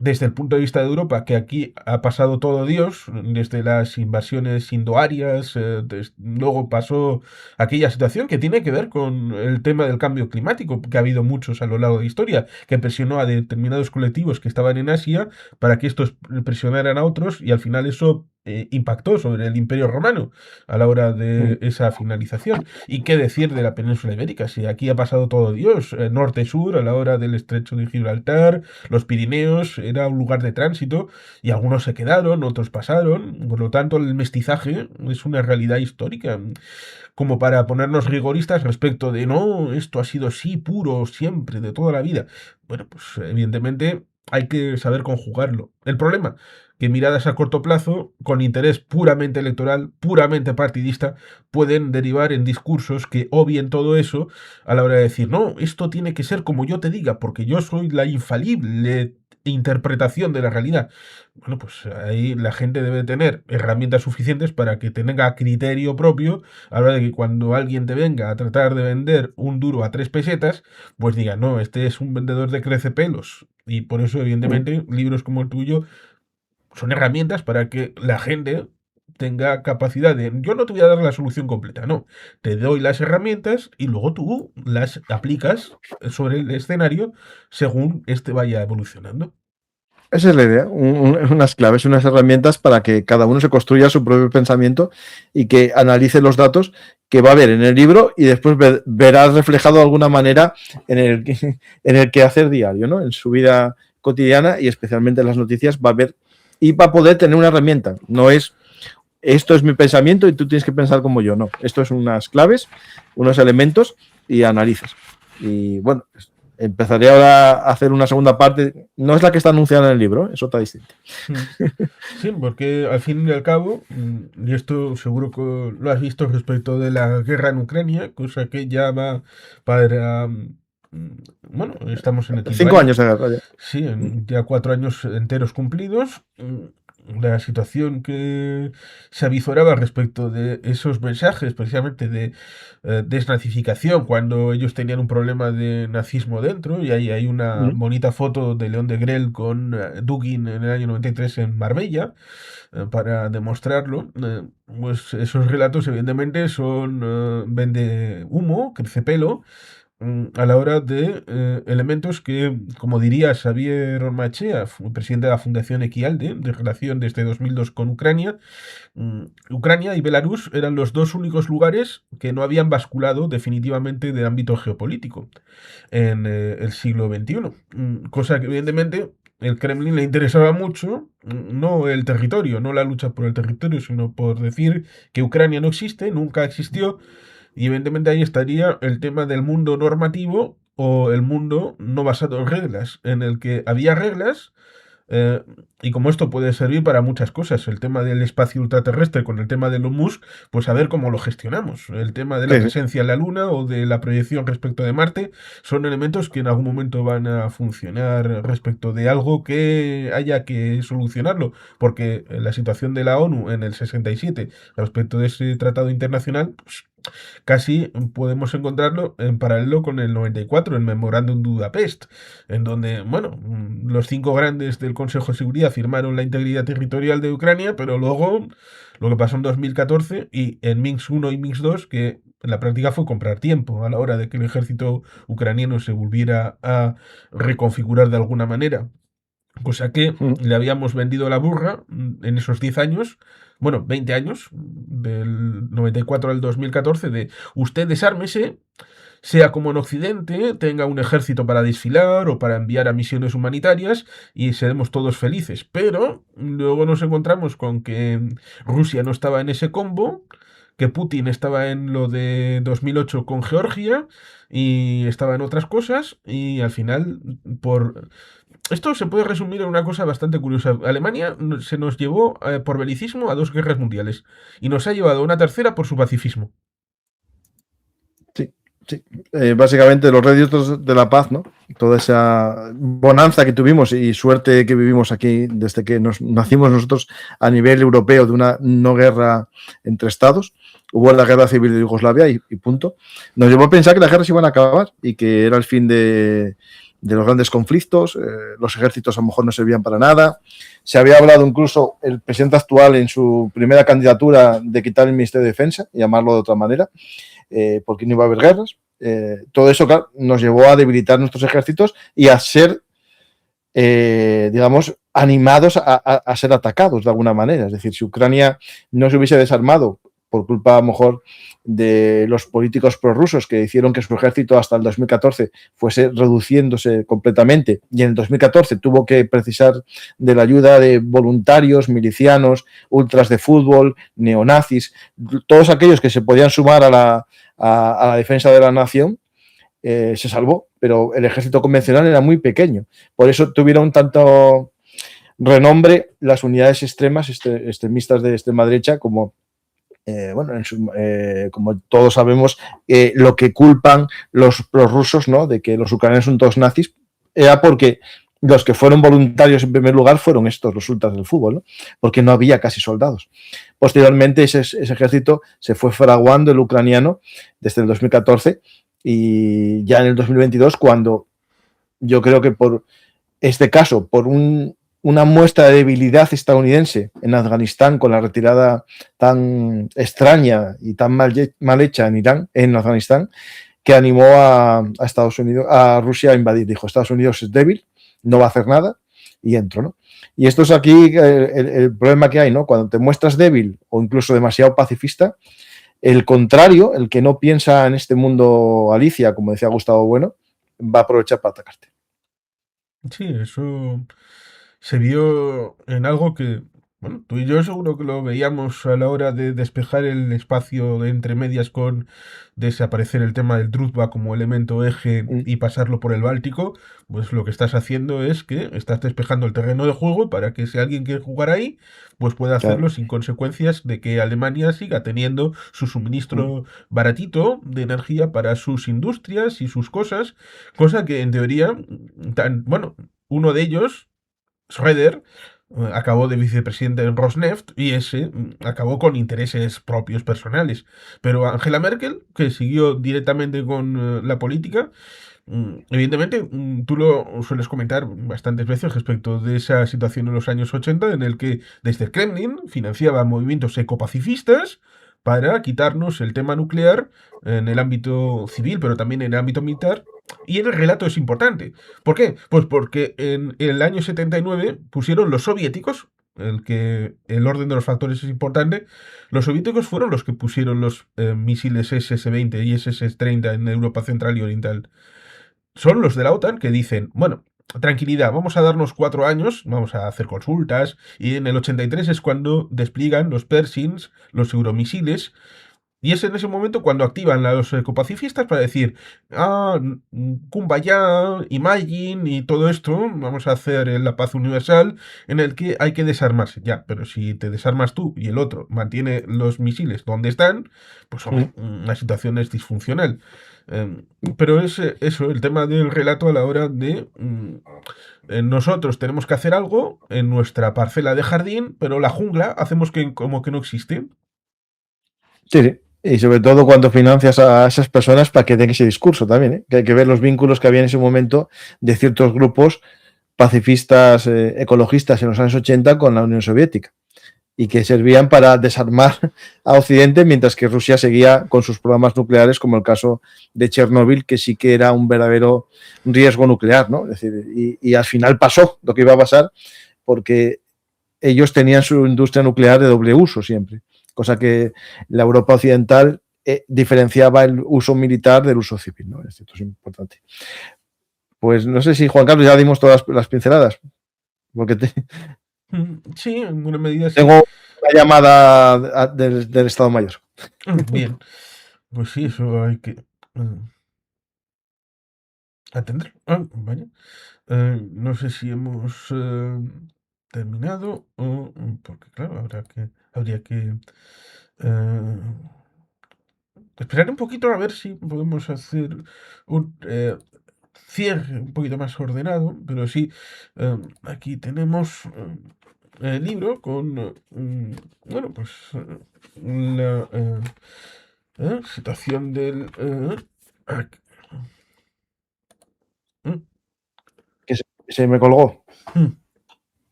desde el punto de vista de Europa, que aquí ha pasado todo Dios, desde las invasiones indoarias, luego pasó aquella situación que tiene que ver con el tema del cambio climático, que ha habido muchos a lo largo de la historia, que presionó a determinados colectivos que estaban en Asia para que estos presionaran a otros y al final eso impactó sobre el Imperio Romano a la hora de esa finalización. ¿Y qué decir de la península ibérica? Si aquí ha pasado todo Dios, norte-sur, a la hora del estrecho de Gibraltar, los Pirineos, era un lugar de tránsito y algunos se quedaron, otros pasaron. Por lo tanto, el mestizaje es una realidad histórica, como para ponernos rigoristas respecto de no, esto ha sido así, puro, siempre, de toda la vida. Bueno, pues evidentemente hay que saber conjugarlo. El problema, que miradas a corto plazo, con interés puramente electoral, puramente partidista, pueden derivar en discursos que obvien todo eso a la hora de decir, no, esto tiene que ser como yo te diga, porque yo soy la infalible interpretación de la realidad. Bueno, pues ahí la gente debe tener herramientas suficientes para que tenga criterio propio a la hora de que cuando alguien te venga a tratar de vender un duro a 3 pesetas, pues diga, no, este es un vendedor de crecepelos. Y por eso, evidentemente, libros como el tuyo son herramientas para que la gente tenga capacidad de, yo no te voy a dar la solución completa, no, te doy las herramientas y luego tú las aplicas sobre el escenario según este vaya evolucionando. Esa es la idea, unas claves, unas herramientas para que cada uno se construya su propio pensamiento y que analice los datos que va a ver en el libro y después verá reflejado de alguna manera en el quehacer diario, ¿no? En su vida cotidiana y especialmente en las noticias va a ver y va a poder tener una herramienta. No es, esto es mi pensamiento y tú tienes que pensar como yo, no. Esto es unas claves, unos elementos y analizas. Y bueno, empezaré ahora a hacer una segunda parte. No es la que está anunciada en el libro, es otra distinta. Sí, porque al fin y al cabo, y esto seguro que lo has visto respecto de la guerra en Ucrania, cosa que ya va para... Bueno, estamos en el quinto 5 año. años de guerra ya. Sí, ya 4 años enteros cumplidos. La situación que se avizoraba respecto de esos mensajes, precisamente de desnazificación, cuando ellos tenían un problema de nazismo dentro, y ahí hay una bonita foto de León de Grell con Dugin en el año 93 en Marbella, para demostrarlo. Pues esos relatos, evidentemente, son vende humo, crece pelo, a la hora de elementos que, como diría Xavier Ormachea, presidente de la Fundación Equialde, de relación desde 2002 con Ucrania, Ucrania y Belarus eran los dos únicos lugares que no habían basculado definitivamente del ámbito geopolítico en el siglo XXI. Cosa que evidentemente el Kremlin le interesaba mucho, no el territorio, no la lucha por el territorio, sino por decir que Ucrania no existe, nunca existió, y evidentemente ahí estaría el tema del mundo normativo o el mundo no basado en reglas, en el que había reglas, eh, y como esto puede servir para muchas cosas, el tema del espacio ultraterrestre con el tema de Elon Musk, pues a ver cómo lo gestionamos. El tema de la presencia en la Luna o de la proyección respecto de Marte son elementos que en algún momento van a funcionar respecto de algo que haya que solucionarlo, porque la situación de la ONU en el 67 respecto de ese tratado internacional, pues, casi podemos encontrarlo en paralelo con el 94, el Memorándum de Budapest, en donde, bueno, los 5 grandes del Consejo de Seguridad firmaron la integridad territorial de Ucrania, pero luego lo que pasó en 2014 y en Minsk 1 y Minsk 2, que en la práctica fue comprar tiempo a la hora de que el ejército ucraniano se volviera a reconfigurar de alguna manera. Cosa que le habíamos vendido la burra en esos 10 años, bueno, 20 años, del 94 al 2014, de usted desármese, sea como en Occidente, tenga un ejército para desfilar o para enviar a misiones humanitarias y seremos todos felices. Pero luego nos encontramos con que Rusia no estaba en ese combo, que Putin estaba en lo de 2008 con Georgia y estaba en otras cosas y al final por esto se puede resumir en una cosa bastante curiosa. Alemania se nos llevó por belicismo a 2 guerras mundiales y nos ha llevado a una tercera por su pacifismo. Sí, sí. Básicamente los réditos de la paz, ¿no? Toda esa bonanza que tuvimos y suerte que vivimos aquí desde que nos nacimos nosotros a nivel europeo de una no guerra entre estados. Hubo la guerra civil de Yugoslavia y punto. Nos llevó a pensar que las guerras iban a acabar y que era el fin de los grandes conflictos, los ejércitos a lo mejor no servían para nada. Se había hablado incluso el presidente actual en su primera candidatura de quitar el Ministerio de Defensa y llamarlo de otra manera, porque no iba a haber guerras. Todo eso, claro, nos llevó a debilitar nuestros ejércitos y a ser, digamos, animados a ser atacados de alguna manera. Es decir, si Ucrania no se hubiese desarmado por culpa a lo mejor de los políticos prorrusos que hicieron que su ejército hasta el 2014 fuese reduciéndose completamente y en el 2014 tuvo que precisar de la ayuda de voluntarios, milicianos, ultras de fútbol, neonazis, todos aquellos que se podían sumar a la defensa de la nación, se salvó, pero el ejército convencional era muy pequeño. Por eso tuvieron tanto renombre las unidades extremas, extremistas de extrema derecha, como como todos sabemos, lo que culpan los rusos, ¿no?, de que los ucranianos son todos nazis, era porque los que fueron voluntarios en primer lugar fueron estos, los ultras del fútbol, ¿no?, porque no había casi soldados. Posteriormente ese ejército se fue fraguando el ucraniano desde el 2014 y ya en el 2022, cuando yo creo que por este caso, por una muestra de debilidad estadounidense en Afganistán con la retirada tan extraña y tan mal hecha en Irán, en Afganistán, que animó a Estados Unidos, a Rusia a invadir. Dijo, Estados Unidos es débil, no va a hacer nada, y entro, ¿no? Y esto es aquí el problema que hay, ¿no? Cuando te muestras débil o incluso demasiado pacifista, el contrario, el que no piensa en este mundo Alicia, como decía Gustavo Bueno, va a aprovechar para atacarte. Sí, eso se vio en algo que, bueno, tú y yo seguro que lo veíamos a la hora de despejar el espacio de entre medias con desaparecer el tema del Druzhba como elemento eje y pasarlo por el Báltico, pues lo que estás haciendo es que estás despejando el terreno de juego para que si alguien quiere jugar ahí, pues pueda hacerlo sin consecuencias de que Alemania siga teniendo su suministro baratito de energía para sus industrias y sus cosas, cosa que en teoría, bueno, uno de ellos, Schroeder, acabó de vicepresidente en Rosneft y ese acabó con intereses propios personales. Pero Angela Merkel, que siguió directamente con la política, evidentemente tú lo sueles comentar bastantes veces respecto de esa situación en los años 80 en el que desde el Kremlin financiaba movimientos ecopacifistas para quitarnos el tema nuclear en el ámbito civil, pero también en el ámbito militar. Y el relato es importante. ¿Por qué? Pues porque en el año 79 pusieron los soviéticos, el orden de los factores es importante, los soviéticos fueron los que pusieron los misiles SS-20 y SS-30 en Europa Central y Oriental. Son los de la OTAN que dicen, bueno, tranquilidad, vamos a darnos 4 años, vamos a hacer consultas, y en el 83 es cuando despliegan los Persins, los euromisiles, y es en ese momento cuando activan a los ecopacifistas para decir, Kumbaya, Imagine y todo esto, vamos a hacer la paz universal en el que hay que desarmarse. Ya, pero si te desarmas tú y el otro mantiene los misiles donde están, pues hombre, la situación es disfuncional. Pero es eso, el tema del relato a la hora de nosotros tenemos que hacer algo en nuestra parcela de jardín, pero la jungla hacemos que como que no existe. Sí, sí. Y sobre todo cuando financias a esas personas para que den ese discurso también, ¿eh? Que hay que ver los vínculos que había en ese momento de ciertos grupos pacifistas, ecologistas en los años 80 con la Unión Soviética y que servían para desarmar a Occidente mientras que Rusia seguía con sus programas nucleares, como el caso de Chernóbil, que sí que era un verdadero riesgo nuclear, ¿no? Es decir, y al final pasó lo que iba a pasar porque ellos tenían su industria nuclear de doble uso siempre, cosa que la Europa occidental diferenciaba el uso militar del uso civil, ¿no? Esto es importante. Pues no sé si, Juan Carlos, ya dimos todas las pinceladas, porque sí, en buena medida sí. Tengo una llamada del Estado Mayor. Bien, pues sí, eso hay que atender. Vaya. No sé si hemos terminado o porque claro, habría que esperar un poquito a ver si podemos hacer un cierre un poquito más ordenado, pero sí, aquí tenemos el libro con, bueno, pues la situación del... Que se me colgó.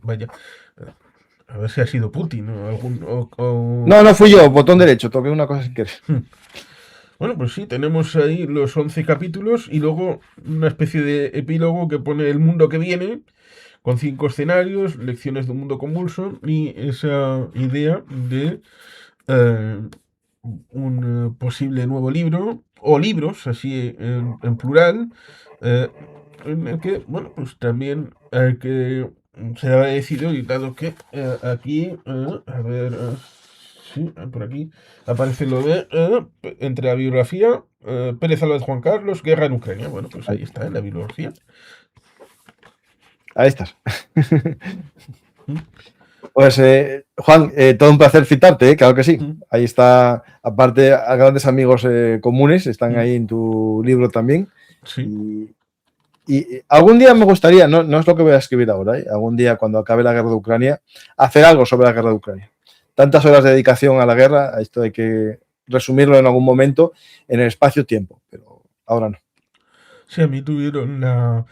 Vaya. A ver si ha sido Putin o algún... No, no fui yo, botón derecho, toqué una cosa sin querer. Bueno, pues sí, tenemos ahí los 11 capítulos y luego una especie de epílogo que pone el mundo que viene, con 5 escenarios, lecciones de un mundo convulso y esa idea de eh, un posible nuevo libro, o libros, así en plural, eh, en el que, bueno, pues también que se ha decidido, y dado que aquí, a ver, sí, por aquí aparece lo de, entre la bibliografía, Pérez Álvarez Juan Carlos, guerra en Ucrania. Bueno, pues Ahí, ahí está, en la bibliografía. ahí estás. Mm, Pues Juan, todo un placer citarte, claro que sí. mm, Ahí está, aparte a grandes amigos comunes, están mm, ahí en tu libro también. sí. Y, y algún día me gustaría, no, no es lo que voy a escribir ahora, algún día cuando acabe la guerra de Ucrania, hacer algo sobre la guerra de Ucrania. Tantas horas de dedicación a la guerra, a esto hay que resumirlo en algún momento en el espacio-tiempo, pero ahora no. Sí, a mí tuvieron la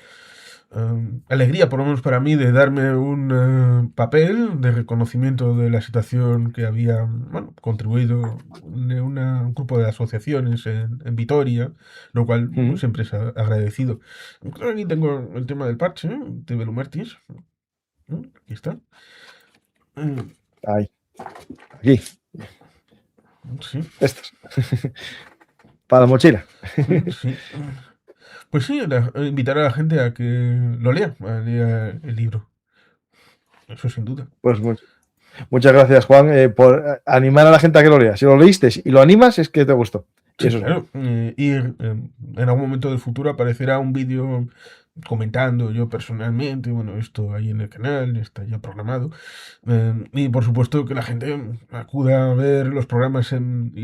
alegría, por lo menos para mí, de darme un papel de reconocimiento de la situación que había, bueno, contribuido de un grupo de asociaciones en Vitoria, lo cual Ujú. siempre es agradecido. Claro, aquí tengo el tema del parche, de Belumartis. Aquí está. Mm, Ahí, aquí, sí, estos, para la mochila. sí. Pues sí, invitar a la gente a que lo lea, el libro. Eso sin duda. Pues muchas gracias, Juan, por animar a la gente a que lo lea. Si lo leíste y lo animas, es que te gustó. Y Sí, eso es bueno. claro. Y en algún momento del futuro aparecerá un vídeo comentando yo personalmente, bueno, esto ahí en el canal, está ya programado. Y por supuesto que la gente acuda a ver los programas y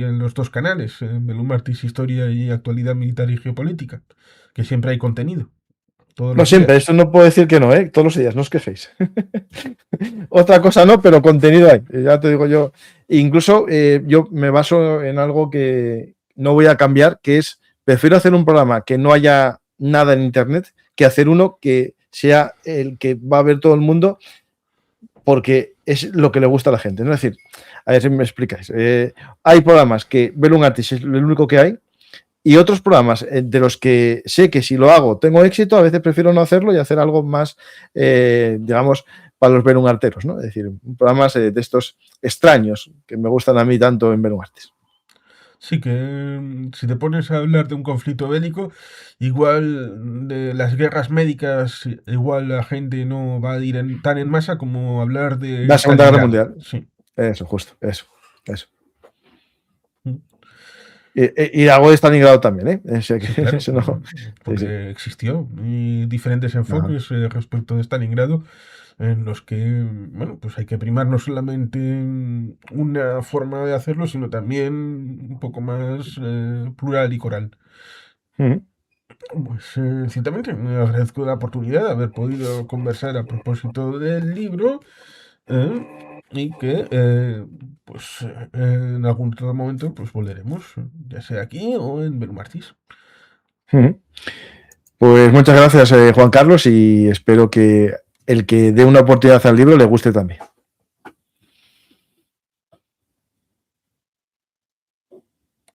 en los dos canales, en Belum Martís Historia y Actualidad Militar y Geopolítica, que siempre hay contenido, todos No los siempre, días. esto no puedo decir que no, todos los días, no os quejéis. Otra cosa no, pero contenido hay, ya te digo yo. Incluso yo me baso en algo que no voy a cambiar, que es, prefiero hacer un programa que no haya nada en Internet, que hacer uno que sea el que va a ver todo el mundo, porque es lo que le gusta a la gente. ¿No? Es decir, a ver si me explicáis. Hay programas que ver un artista es lo único que hay, y otros programas de los que sé que si lo hago tengo éxito, a veces prefiero no hacerlo y hacer algo más, digamos, para los verunarteros, ¿no? Es decir, programas de estos extraños que me gustan a mí tanto en Verunartes. Sí que si te pones a hablar de un conflicto bélico, igual de las guerras médicas, igual la gente no va a ir tan en masa como hablar de La Segunda Guerra Stalingrado. Mundial. Sí. Eso, justo, eso. Mm. Y hago de Stalingrado también, ¿eh? Sí, claro, Eso no. Sí, sí. porque existió y diferentes Ajá. enfoques respecto de Stalingrado en los que, bueno, pues hay que primar no solamente una forma de hacerlo, sino también un poco más plural y coral. Ujú. Pues ciertamente me agradezco la oportunidad de haber podido conversar a propósito del libro eh, y que pues en algún otro momento pues volveremos, ya sea aquí o en Belumartis. Ujú. Pues muchas gracias, Juan Carlos, y espero que el que dé una oportunidad al libro le guste también.